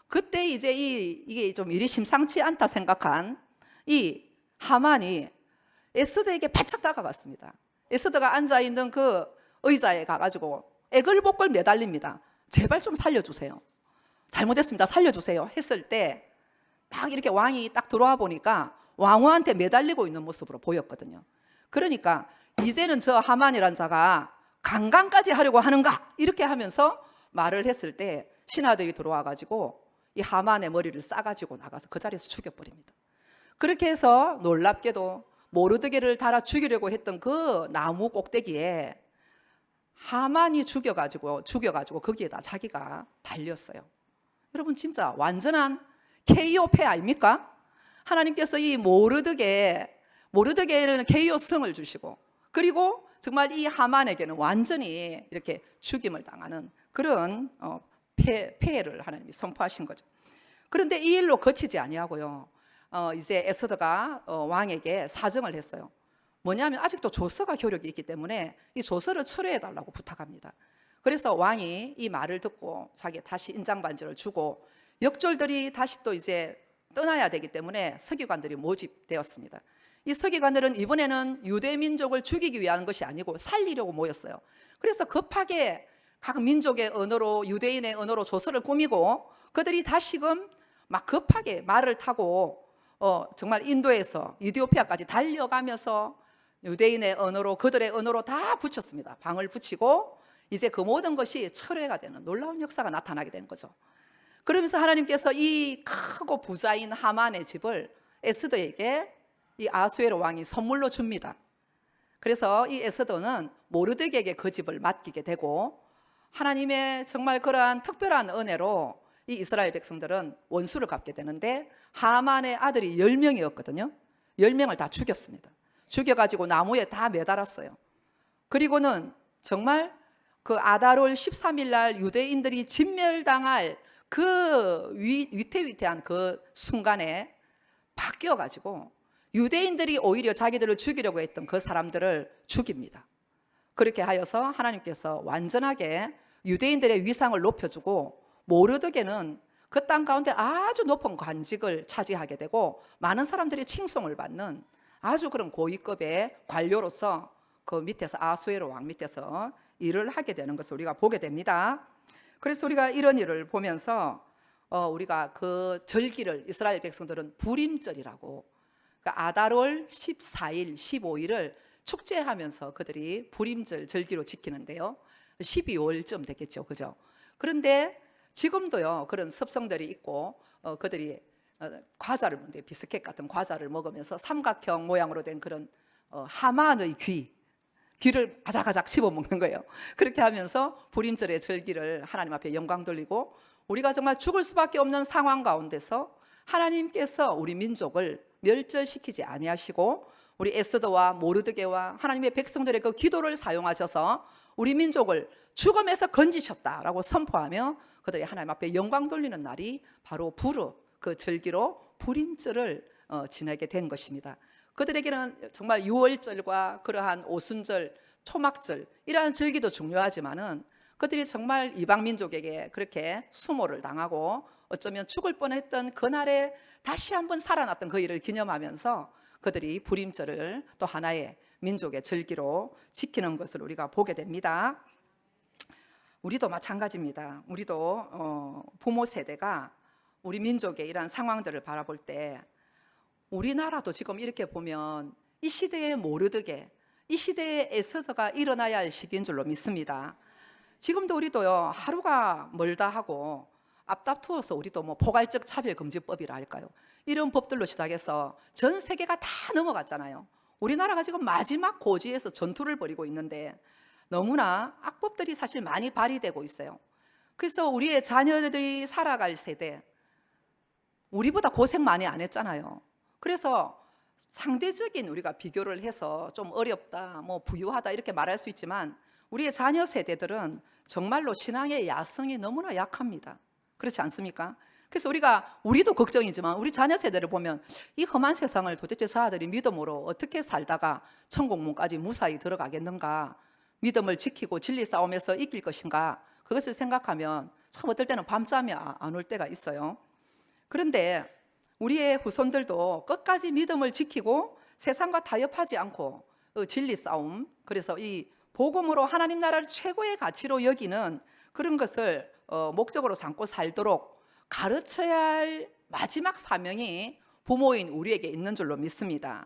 그때 이제 이게 좀 일이 심상치 않다 생각한 이 하만이 에스더에게 바짝 다가갔습니다. 에스더가 앉아있는 그 의자에 가가지고 애걸복걸 매달립니다. 제발 좀 살려주세요. 잘못했습니다. 살려주세요. 했을 때 딱 이렇게 왕이 딱 들어와 보니까 왕후한테 매달리고 있는 모습으로 보였거든요. 그러니까 이제는 저 하만이란 자가 강간까지 하려고 하는가? 이렇게 하면서 말을 했을 때 신하들이 들어와가지고 이 하만의 머리를 싸가지고 나가서 그 자리에서 죽여버립니다. 그렇게 해서 놀랍게도 모르드게를 달아 죽이려고 했던 그 나무 꼭대기에 하만이 죽여가지고 거기에다 자기가 달렸어요. 여러분 진짜 완전한 KO 패 아닙니까? 하나님께서 이 모르드게에는 KO성을 주시고, 그리고 정말 이 하만에게는 완전히 이렇게 죽임을 당하는 그런 폐해를 하나님이 선포하신 거죠. 그런데 이 일로 그치지 아니하고요, 이제 에스더가 왕에게 사정을 했어요. 뭐냐면 아직도 조서가 효력이 있기 때문에 이 조서를 철회해 달라고 부탁합니다. 그래서 왕이 이 말을 듣고 자기 다시 인장 반지를 주고 역졸들이 다시 또 이제 떠나야 되기 때문에 서기관들이 모집되었습니다. 이 서기관들은 이번에는 유대 민족을 죽이기 위한 것이 아니고 살리려고 모였어요. 그래서 급하게 각 민족의 언어로, 유대인의 언어로 조서를 꾸미고 그들이 다시금 막 급하게 말을 타고 정말 인도에서 이디오피아까지 달려가면서 유대인의 언어로, 그들의 언어로 다 붙였습니다. 방을 붙이고 이제 그 모든 것이 철회가 되는 놀라운 역사가 나타나게 된 거죠. 그러면서 하나님께서 이 크고 부자인 하만의 집을 에스더에게 이 아수에로 왕이 선물로 줍니다. 그래서 이 에스더는 모르드게에게 그 집을 맡기게 되고, 하나님의 정말 그러한 특별한 은혜로 이 이스라엘 백성들은 원수를 갚게 되는데, 하만의 아들이 10명이었거든요. 10명을 다 죽였습니다. 죽여가지고 나무에 다 매달았어요. 그리고는 정말 그 아달월 13일 날 유대인들이 진멸당할 그 위태위태한 그 순간에 바뀌어가지고 유대인들이 오히려 자기들을 죽이려고 했던 그 사람들을 죽입니다. 그렇게 하여서 하나님께서 완전하게 유대인들의 위상을 높여주고, 모르드게는 그 땅 가운데 아주 높은 관직을 차지하게 되고 많은 사람들이 칭송을 받는 아주 그런 고위급의 관료로서 그 밑에서 아수에로 왕 밑에서 일을 하게 되는 것을 우리가 보게 됩니다. 그래서 우리가 이런 일을 보면서 우리가 그 절기를 이스라엘 백성들은 부림절이라고, 그러니까 아달월 14일, 15일을 축제하면서 그들이 부림절 절기로 지키는데요. 12월쯤 됐겠죠, 그죠? 그런데 지금도요 그런 습성들이 있고, 그들이 과자를 먹는데, 비스켓 같은 과자를 먹으면서 삼각형 모양으로 된 그런 하만의 귀를 아작아작 씹어 먹는 거예요. 그렇게 하면서 부림절의 절기를 하나님 앞에 영광 돌리고, 우리가 정말 죽을 수밖에 없는 상황 가운데서 하나님께서 우리 민족을 멸절시키지 아니하시고 우리 에스더와 모르드게와 하나님의 백성들의 그 기도를 사용하셔서 우리 민족을 죽음에서 건지셨다라고 선포하며 그들이 하나님 앞에 영광 돌리는 날이 바로 그 절기로 부림절을 지내게 된 것입니다. 그들에게는 정말 유월절과 그러한 오순절, 초막절 이러한 절기도 중요하지만은 그들이 정말 이방 민족에게 그렇게 수모를 당하고 어쩌면 죽을 뻔했던 그날에 다시 한번 살아났던 그 일을 기념하면서 그들이 부림절을 또 하나의 민족의 절기로 지키는 것을 우리가 보게 됩니다. 우리도 마찬가지입니다. 우리도 부모 세대가 우리 민족의 이러한 상황들을 바라볼 때, 우리나라도 지금 이렇게 보면 이 시대의 모르드게, 이 시대의 에스더가 일어나야 할 시기인 줄로 믿습니다. 지금도 우리도요 하루가 멀다 하고 앞다투어서 우리도 뭐 포괄적 차별금지법이라 할까요, 이런 법들로 시작해서 전 세계가 다 넘어갔잖아요. 우리나라가 지금 마지막 고지에서 전투를 벌이고 있는데 너무나 악법들이 사실 많이 발휘되고 있어요. 그래서 우리의 자녀들이 살아갈 세대, 우리보다 고생 많이 안 했잖아요. 그래서 상대적인 우리가 비교를 해서 좀 어렵다, 뭐 부유하다 이렇게 말할 수 있지만 우리의 자녀 세대들은 정말로 신앙의 야성이 너무나 약합니다. 그렇지 않습니까? 그래서 우리도 걱정이지만 우리 자녀 세대를 보면 이 험한 세상을 도대체 저 아들이 믿음으로 어떻게 살다가 천국문까지 무사히 들어가겠는가, 믿음을 지키고 진리 싸움에서 이길 것인가, 그것을 생각하면 참 어떨 때는 밤잠이 안 올 때가 있어요. 그런데 우리의 후손들도 끝까지 믿음을 지키고 세상과 타협하지 않고 진리 싸움, 그래서 이 복음으로 하나님 나라를 최고의 가치로 여기는 그런 것을 목적으로 삼고 살도록 가르쳐야 할 마지막 사명이 부모인 우리에게 있는 줄로 믿습니다.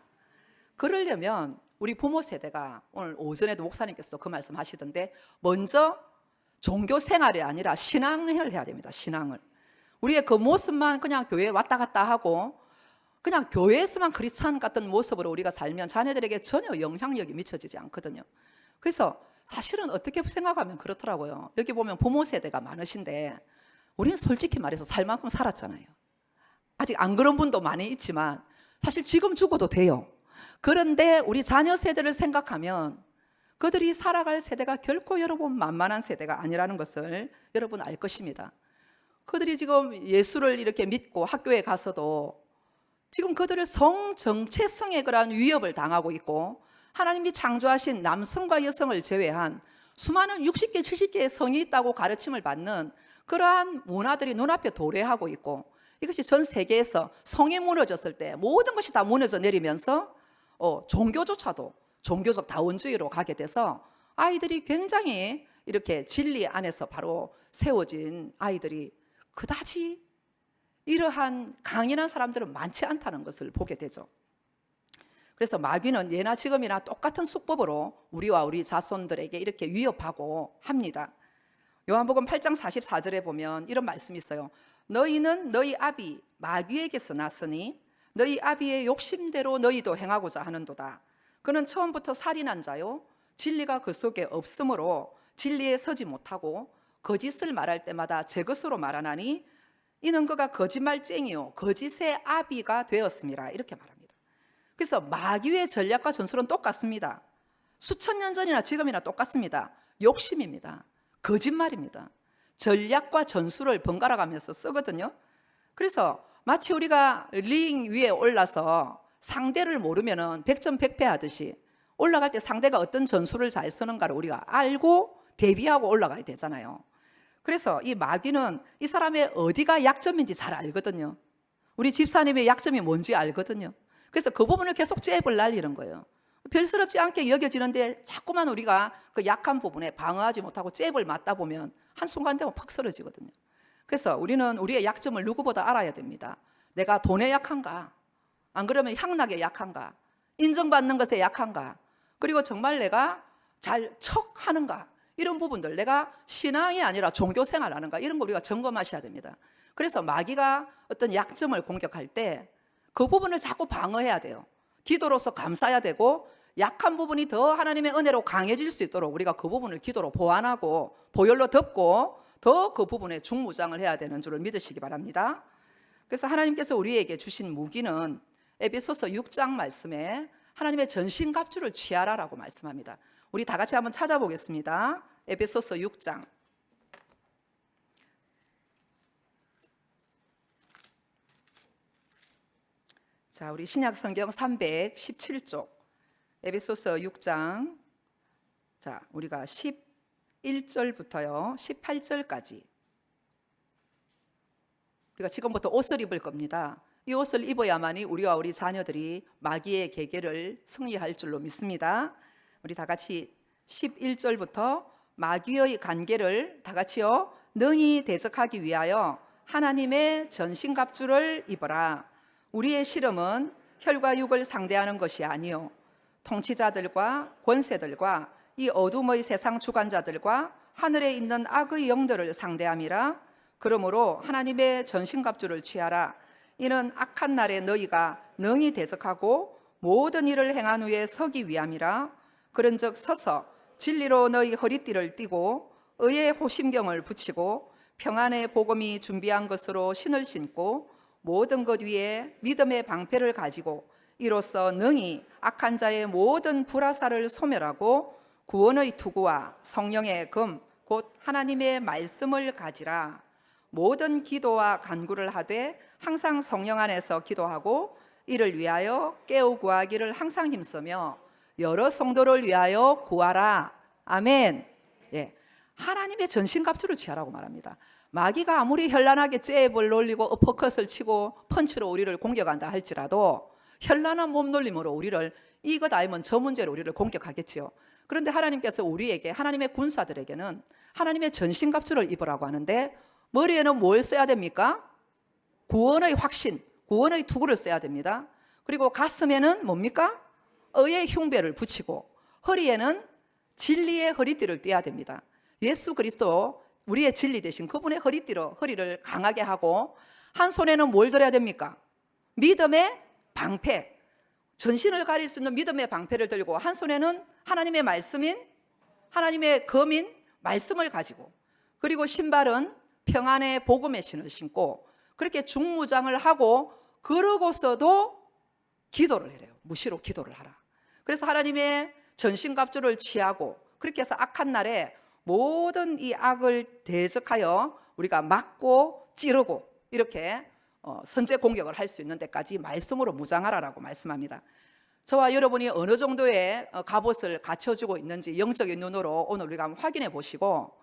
그러려면 우리 부모 세대가, 오늘 오전에도 목사님께서 그 말씀 하시던데, 먼저 종교 생활이 아니라 신앙을 해야 됩니다. 신앙을. 우리의 그 모습만 그냥 교회에 왔다 갔다 하고 그냥 교회에서만 크리스찬 같은 모습으로 우리가 살면 자녀들에게 전혀 영향력이 미쳐지지 않거든요. 그래서 사실은 어떻게 생각하면 그렇더라고요. 여기 보면 부모 세대가 많으신데 우리는 솔직히 말해서 살 만큼 살았잖아요. 아직 안 그런 분도 많이 있지만 사실 지금 죽어도 돼요. 그런데 우리 자녀 세대를 생각하면 그들이 살아갈 세대가 결코 여러분 만만한 세대가 아니라는 것을 여러분 알 것입니다. 그들이 지금 예수를 이렇게 믿고 학교에 가서도 지금 그들을 성 정체성의 그러한 위협을 당하고 있고, 하나님이 창조하신 남성과 여성을 제외한 수많은 60개, 70개의 성이 있다고 가르침을 받는 그러한 문화들이 눈앞에 도래하고 있고, 이것이 전 세계에서 성이 무너졌을 때 모든 것이 다 무너져 내리면서 종교조차도 종교적 다원주의로 가게 돼서 아이들이 굉장히 이렇게 진리 안에서 바로 세워진 아이들이 그다지 이러한 강인한 사람들은 많지 않다는 것을 보게 되죠. 그래서 마귀는 예나 지금이나 똑같은 수법으로 우리와 우리 자손들에게 이렇게 위협하고 합니다. 요한복음 8장 44절에 보면 이런 말씀이 있어요. 너희는 너희 아비 마귀에게서 났으니 너희 아비의 욕심대로 너희도 행하고자 하는도다. 그는 처음부터 살인한 자요 진리가 그 속에 없으므로 진리에 서지 못하고 거짓을 말할 때마다 제 것으로 말하나니 이는 그가 거짓말쟁이요 거짓의 아비가 되었음이라. 이렇게 말합니다. 그래서 마귀의 전략과 전술은 똑같습니다. 수천 년 전이나 지금이나 똑같습니다. 욕심입니다. 거짓말입니다. 전략과 전술을 번갈아 가면서 쓰거든요. 그래서 마치 우리가 링 위에 올라서 상대를 모르면은 백전백패 하듯이 올라갈 때 상대가 어떤 전술을 잘 쓰는가를 우리가 알고 대비하고 올라가야 되잖아요. 그래서 이 마귀는 이 사람의 어디가 약점인지 잘 알거든요. 우리 집사님의 약점이 뭔지 알거든요. 그래서 그 부분을 계속 잽을 날리는 거예요. 별스럽지 않게 여겨지는데 자꾸만 우리가 그 약한 부분에 방어하지 못하고 잽을 맞다 보면 한순간 되면 팍 쓰러지거든요. 그래서 우리는 우리의 약점을 누구보다 알아야 됩니다. 내가 돈에 약한가? 안 그러면 향락에 약한가? 인정받는 것에 약한가? 그리고 정말 내가 잘 척하는가? 이런 부분들, 내가 신앙이 아니라 종교 생활하는가? 이런 거 우리가 점검하셔야 됩니다. 그래서 마귀가 어떤 약점을 공격할 때 그 부분을 자꾸 방어해야 돼요. 기도로서 감싸야 되고 약한 부분이 더 하나님의 은혜로 강해질 수 있도록 우리가 그 부분을 기도로 보완하고 보혈로 덮고 더 그 부분에 중무장을 해야 되는 줄을 믿으시기 바랍니다. 그래서 하나님께서 우리에게 주신 무기는 에베소서 6장 말씀에 하나님의 전신갑주를 취하라라고 말씀합니다. 우리 다 같이 한번 찾아보겠습니다. 에베소서 6장. 자, 우리 신약 성경 317쪽 에베소서 6장. 자, 우리가 11절부터요 18절까지 우리가 지금부터 옷을 입을 겁니다. 이 옷을 입어야만이 우리와 우리 자녀들이 마귀의 계계를 승리할 줄로 믿습니다. 우리 다 같이 11절부터 마귀의 관계를 다 같이요 능히 대적하기 위하여 하나님의 전신갑주를 입어라. 우리의 씨름은 혈과 육을 상대하는 것이 아니요 통치자들과 권세들과 이 어둠의 세상 주관자들과 하늘에 있는 악의 영들을 상대함이라. 그러므로 하나님의 전신갑주를 취하라. 이는 악한 날에 너희가 능히 대적하고 모든 일을 행한 후에 서기 위함이라. 그런즉 서서 진리로 너희 허리띠를 띠고 의의 호심경을 붙이고 평안의 복음이 준비한 것으로 신을 신고 모든 것 위에 믿음의 방패를 가지고 이로써 능히 악한 자의 모든 불화살을 소멸하고 구원의 투구와 성령의 금 곧 하나님의 말씀을 가지라. 모든 기도와 간구를 하되 항상 성령 안에서 기도하고 이를 위하여 깨어 구하기를 항상 힘쓰며 여러 성도를 위하여 구하라. 아멘. 예, 하나님의 전신갑주를 취하라고 말합니다. 마귀가 아무리 현란하게 잽을 놀리고 어퍼컷을 치고 펀치로 우리를 공격한다 할지라도 현란한 몸놀림으로 우리를 이것 아니면 저 문제로 우리를 공격하겠지요. 그런데 하나님께서 우리에게 하나님의 군사들에게는 하나님의 전신갑주를 입으라고 하는데 머리에는 뭘 써야 됩니까? 구원의 확신, 구원의 투구를 써야 됩니다. 그리고 가슴에는 뭡니까? 의의 흉배를 붙이고 허리에는 진리의 허리띠를 띠어야 됩니다. 예수 그리스도 우리의 진리 대신 그분의 허리띠로 허리를 강하게 하고 한 손에는 뭘 들어야 됩니까? 믿음의 방패, 전신을 가릴 수 있는 믿음의 방패를 들고 한 손에는 하나님의 말씀인 하나님의 검인 말씀을 가지고 그리고 신발은 평안의 복음의 신을 신고 그렇게 중무장을 하고 그러고서도 기도를 해요. 무시로 기도를 하라. 그래서 하나님의 전신갑주를 취하고 그렇게 해서 악한 날에 모든 이 악을 대적하여 우리가 막고 찌르고 이렇게 선제 공격을 할 수 있는 데까지 말씀으로 무장하라라고 말씀합니다. 저와 여러분이 어느 정도의 갑옷을 갖춰주고 있는지 영적인 눈으로 오늘 우리가 한번 확인해 보시고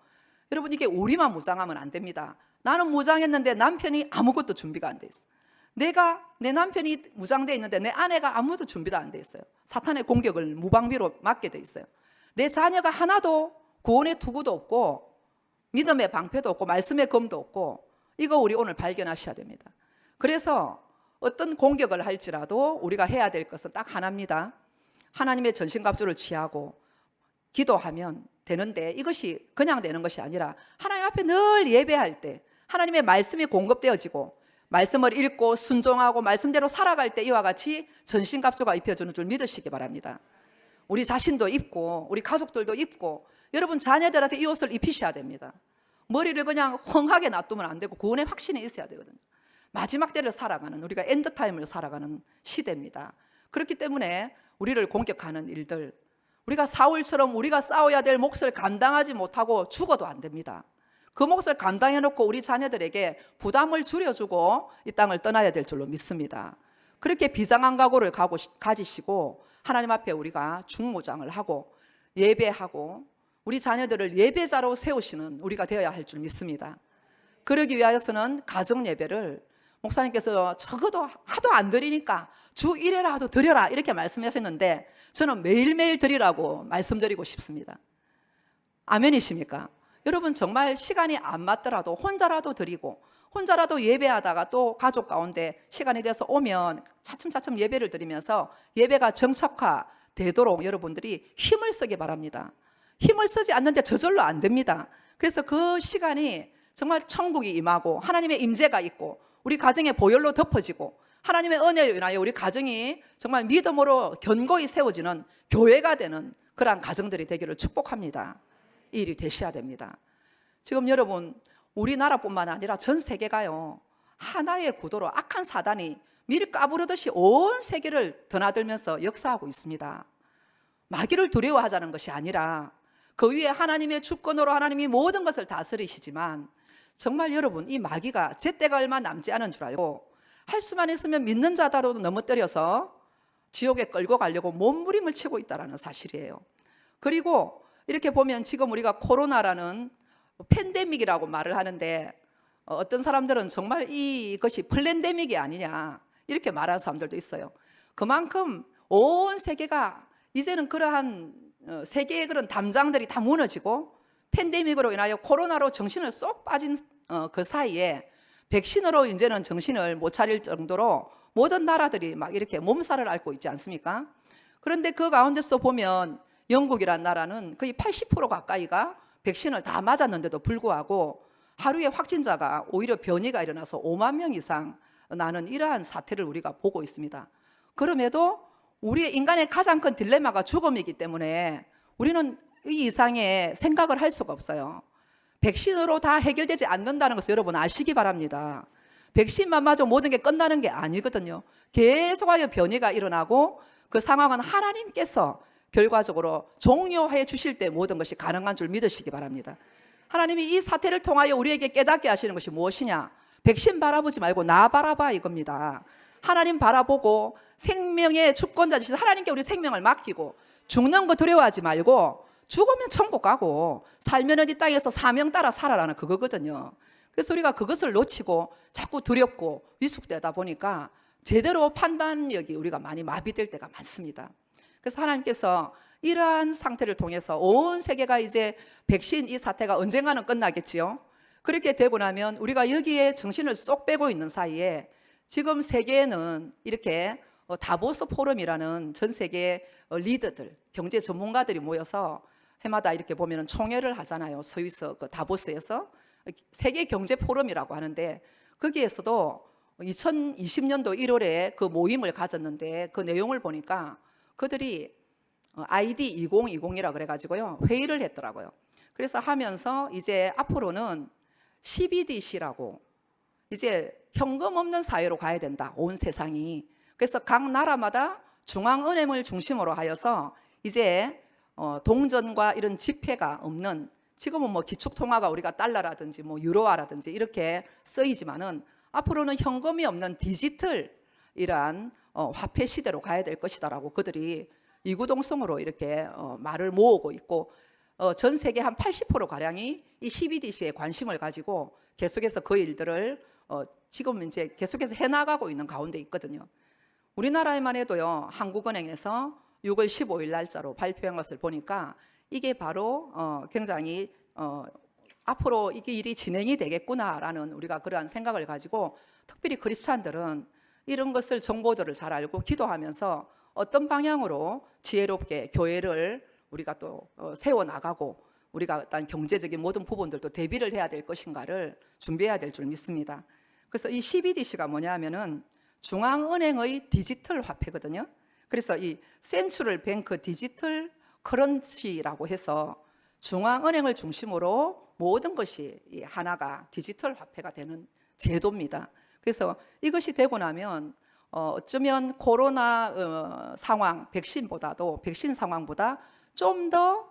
여러분 이게 우리만 무장하면 안 됩니다. 나는 무장했는데 남편이 아무것도 준비가 안 돼 있어. 내 남편이 무장되어 있는데 내 아내가 아무도 준비도 안 돼 있어요. 사탄의 공격을 무방비로 맞게 돼 있어요. 내 자녀가 하나도 구원의 투구도 없고 믿음의 방패도 없고 말씀의 검도 없고 이거 우리 오늘 발견하셔야 됩니다. 그래서 어떤 공격을 할지라도 우리가 해야 될 것은 딱 하나입니다. 하나님의 전신갑주를 취하고 기도하면 되는데 이것이 그냥 되는 것이 아니라 하나님 앞에 늘 예배할 때 하나님의 말씀이 공급되어지고 말씀을 읽고 순종하고 말씀대로 살아갈 때 이와 같이 전신갑주가 입혀주는 줄 믿으시기 바랍니다. 우리 자신도 입고 우리 가족들도 입고 여러분 자녀들한테 이 옷을 입히셔야 됩니다. 머리를 그냥 헝하게 놔두면 안 되고 구원의 확신이 있어야 되거든요. 마지막 때를 살아가는, 우리가 엔드타임을 살아가는 시대입니다. 그렇기 때문에 우리를 공격하는 일들, 우리가 사울처럼 우리가 싸워야 될 몫을 감당하지 못하고 죽어도 안 됩니다. 그 몫을 감당해 놓고 우리 자녀들에게 부담을 줄여주고 이 땅을 떠나야 될 줄로 믿습니다. 그렇게 비장한 각오를 가지시고 하나님 앞에 우리가 중무장을 하고 예배하고 우리 자녀들을 예배자로 세우시는 우리가 되어야 할 줄 믿습니다. 그러기 위하여서는 가정 예배를 목사님께서 적어도 하도 안 드리니까 주 1회라도 드려라 이렇게 말씀하셨는데 저는 매일매일 드리라고 말씀드리고 싶습니다. 아멘이십니까? 여러분 정말 시간이 안 맞더라도 혼자라도 드리고 혼자라도 예배하다가 또 가족 가운데 시간이 돼서 오면 차츰차츰 예배를 드리면서 예배가 정착화되도록 여러분들이 힘을 쓰기 바랍니다. 힘을 쓰지 않는데 저절로 안 됩니다. 그래서 그 시간이 정말 천국이 임하고 하나님의 임재가 있고 우리 가정의 보혈로 덮어지고 하나님의 은혜로 인하여 우리 가정이 정말 믿음으로 견고히 세워지는 교회가 되는 그러한 가정들이 되기를 축복합니다. 이 일이 되셔야 됩니다. 지금 여러분 우리나라뿐만 아니라 전 세계가요 하나의 구도로 악한 사단이 밀 까부르듯이 온 세계를 드나들면서 역사하고 있습니다. 마귀를 두려워하자는 것이 아니라 그 위에 하나님의 주권으로 하나님이 모든 것을 다스리시지만 정말 여러분 이 마귀가 제때가 얼마 남지 않은 줄 알고 할 수만 있으면 믿는 자다도 넘어뜨려서 지옥에 끌고 가려고 몸부림을 치고 있다는 사실이에요. 그리고 이렇게 보면 지금 우리가 코로나라는 팬데믹이라고 말을 하는데 어떤 사람들은 정말 이것이 플랜데믹이 아니냐 이렇게 말하는 사람들도 있어요. 그만큼 온 세계가 이제는 그러한 세계의 그런 담장들이 다 무너지고 팬데믹으로 인하여 코로나로 정신을 쏙 빠진 그 사이에 백신으로 이제는 정신을 못 차릴 정도로 모든 나라들이 막 이렇게 몸살을 앓고 있지 않습니까? 그런데 그 가운데서 보면 영국이란 나라는 거의 80% 가까이가 백신을 다 맞았는데도 불구하고 하루에 확진자가 오히려 변이가 일어나서 5만 명 이상 나는 이러한 사태를 우리가 보고 있습니다. 그럼에도 우리의 인간의 가장 큰 딜레마가 죽음이기 때문에 우리는 이 이상의 생각을 할 수가 없어요. 백신으로 다 해결되지 않는다는 것을 여러분 아시기 바랍니다. 백신만 맞아 모든 게 끝나는 게 아니거든요. 계속하여 변이가 일어나고 그 상황은 하나님께서 결과적으로 종료해 주실 때 모든 것이 가능한 줄 믿으시기 바랍니다. 하나님이 이 사태를 통하여 우리에게 깨닫게 하시는 것이 무엇이냐? 백신 바라보지 말고 나 바라봐 이겁니다. 하나님 바라보고 생명의 주권자 되신 하나님께 우리 생명을 맡기고 죽는 거 두려워하지 말고 죽으면 천국 가고 살면은 이 땅에서 사명 따라 살아라는 그거거든요. 그래서 우리가 그것을 놓치고 자꾸 두렵고 위축되다 보니까 제대로 판단력이 우리가 많이 마비될 때가 많습니다. 그래서 하나님께서 이러한 상태를 통해서 온 세계가 이제 백신 이 사태가 언젠가는 끝나겠지요. 그렇게 되고 나면 우리가 여기에 정신을 쏙 빼고 있는 사이에 지금 세계에는 이렇게 다보스 포럼이라는 전 세계 리더들, 경제 전문가들이 모여서 해마다 이렇게 보면 총회를 하잖아요. 스위스 그 다보스에서 세계 경제 포럼이라고 하는데 거기에서도 2020년도 1월에 그 모임을 가졌는데 그 내용을 보니까 그들이 ID 2020이라 그래가지고요 회의를 했더라고요. 그래서 하면서 이제 앞으로는 CBDC라고 이제 현금 없는 사회로 가야 된다. 온 세상이. 그래서 각 나라마다 중앙은행을 중심으로 하여서 이제 동전과 이런 지폐가 없는 지금은 뭐 기축통화가 우리가 달러라든지 뭐 유로화라든지 이렇게 쓰이지만은 앞으로는 현금이 없는 디지털이란 화폐 시대로 가야 될 것이다라고 그들이 이구동성으로 이렇게 말을 모으고 있고 전 세계 한 80% 가량이 이 CBDC에 관심을 가지고 계속해서 그 일들을 지금 이제 계속해서 해나가고 있는 가운데 있거든요. 우리나라에만 해도요 한국은행에서 6월 15일 날짜로 발표한 것을 보니까 이게 바로 굉장히 앞으로 이게 일이 진행이 되겠구나라는 우리가 그러한 생각을 가지고 특별히 크리스찬들은 이런 것을 정보들을 잘 알고 기도하면서 어떤 방향으로 지혜롭게 교회를 우리가 또 세워나가고 우리가 어떤 경제적인 모든 부분들도 대비를 해야 될 것인가를 준비해야 될 줄 믿습니다. 그래서 이 CBDC가 뭐냐면은 중앙은행의 디지털 화폐거든요. 그래서 이 센트럴 뱅크 디지털 커런시라고 해서 중앙은행을 중심으로 모든 것이 하나가 디지털 화폐가 되는 제도입니다. 그래서 이것이 되고 나면 어쩌면 코로나 상황, 백신 상황보다 좀 더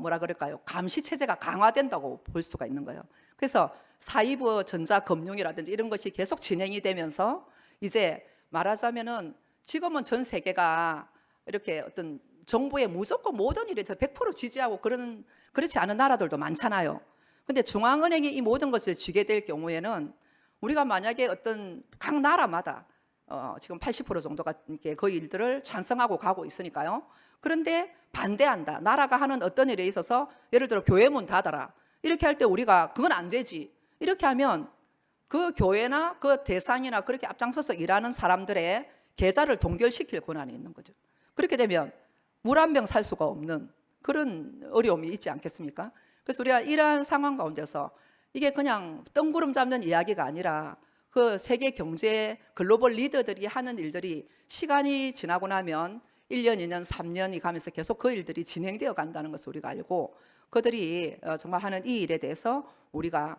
뭐라 그럴까요? 감시 체제가 강화된다고 볼 수가 있는 거예요. 그래서 사이버 전자금융이라든지 이런 것이 계속 진행이 되면서 이제 말하자면은 지금은 전 세계가 이렇게 어떤 정부의 무조건 모든 일에 100% 지지하고 그렇지 않은 나라들도 많잖아요. 근데 중앙은행이 이 모든 것을 쥐게 될 경우에는 우리가 만약에 어떤 각 나라마다 지금 80% 정도가 그 일들을 찬성하고 가고 있으니까요. 그런데 반대한다. 나라가 하는 어떤 일에 있어서 예를 들어 교회 문 닫아라. 이렇게 할 때 우리가 그건 안 되지. 이렇게 하면 그 교회나 그 대상이나 그렇게 앞장서서 일하는 사람들의 계좌를 동결시킬 권한이 있는 거죠. 그렇게 되면 물 한 병 살 수가 없는 그런 어려움이 있지 않겠습니까? 그래서 우리가 이러한 상황 가운데서 이게 그냥 뜬구름 잡는 이야기가 아니라 그 세계 경제 글로벌 리더들이 하는 일들이 시간이 지나고 나면 1년, 2년, 3년이 가면서 계속 그 일들이 진행되어 간다는 것을 우리가 알고 그들이 정말 하는 이 일에 대해서 우리가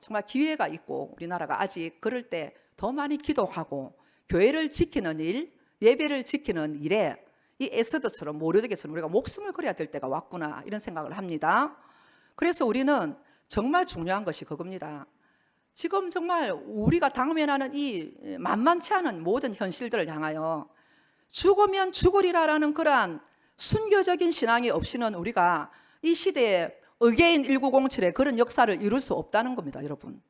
정말 기회가 있고 우리나라가 아직 그럴 때 더 많이 기도하고 교회를 지키는 일, 예배를 지키는 일에 이 에스더처럼 모르드게처럼 우리가 목숨을 걸어야 될 때가 왔구나 이런 생각을 합니다. 그래서 우리는 정말 중요한 것이 그겁니다. 지금 정말 우리가 당면하는 이 만만치 않은 모든 현실들을 향하여 죽으면 죽으리라라는 그러한 순교적인 신앙이 없이는 우리가 이 시대에 의계인 1907의 그런 역사를 이룰 수 없다는 겁니다, 여러분.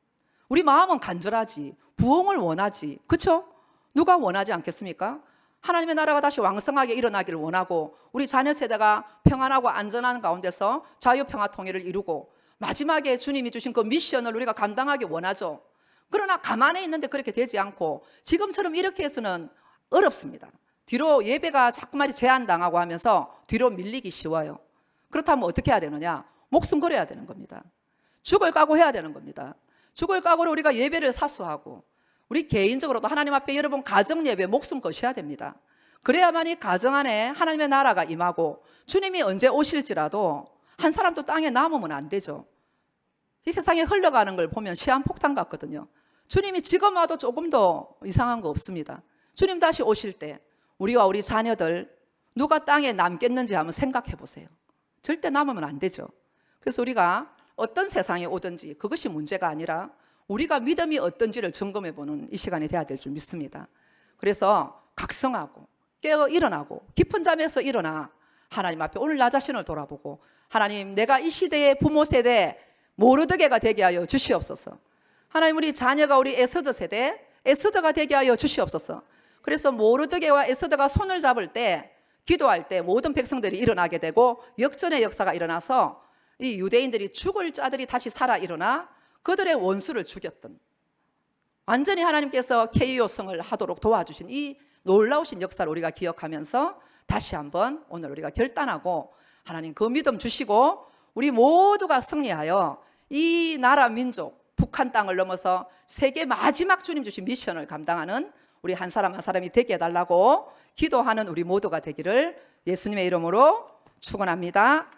우리 마음은 간절하지, 부흥을 원하지, 그렇죠? 누가 원하지 않겠습니까? 하나님의 나라가 다시 왕성하게 일어나기를 원하고 우리 자녀 세대가 평안하고 안전한 가운데서 자유평화 통일을 이루고 마지막에 주님이 주신 그 미션을 우리가 감당하기 원하죠. 그러나 가만히 있는데 그렇게 되지 않고 지금처럼 이렇게 해서는 어렵습니다. 뒤로 예배가 자꾸만 제한당하고 하면서 뒤로 밀리기 쉬워요. 그렇다면 어떻게 해야 되느냐? 목숨 걸어야 되는 겁니다. 죽을 각오해야 되는 겁니다. 죽을 각오로 우리가 예배를 사수하고 우리 개인적으로도 하나님 앞에 여러분 가정 예배 목숨 거셔야 됩니다. 그래야만 이 가정 안에 하나님의 나라가 임하고 주님이 언제 오실지라도 한 사람도 땅에 남으면 안 되죠. 이 세상에 흘러가는 걸 보면 시한폭탄 같거든요. 주님이 지금 와도 조금 더 이상한 거 없습니다. 주님 다시 오실 때 우리와 우리 자녀들 누가 땅에 남겠는지 한번 생각해 보세요. 절대 남으면 안 되죠. 그래서 우리가 어떤 세상에 오든지 그것이 문제가 아니라 우리가 믿음이 어떤지를 점검해 보는 이 시간이 돼야 될 줄 믿습니다. 그래서 각성하고 깨어 일어나고 깊은 잠에서 일어나 하나님 앞에 오늘 나 자신을 돌아보고 하나님 내가 이 시대의 부모 세대 모르드게가 되게 하여 주시옵소서. 하나님 우리 자녀가 우리 에스더 세대 에스더가 되게 하여 주시옵소서. 그래서 모르드게와 에스더가 손을 잡을 때 기도할 때 모든 백성들이 일어나게 되고 역전의 역사가 일어나서 이 유대인들이 죽을 자들이 다시 살아 일어나 그들의 원수를 죽였던 완전히 하나님께서 KO성을 하도록 도와주신 이 놀라우신 역사를 우리가 기억하면서 다시 한번 오늘 우리가 결단하고 하나님 그 믿음 주시고 우리 모두가 승리하여 이 나라 민족 북한 땅을 넘어서 세계 마지막 주님 주신 미션을 감당하는 우리 한 사람 한 사람이 되게 해달라고 기도하는 우리 모두가 되기를 예수님의 이름으로 축원합니다.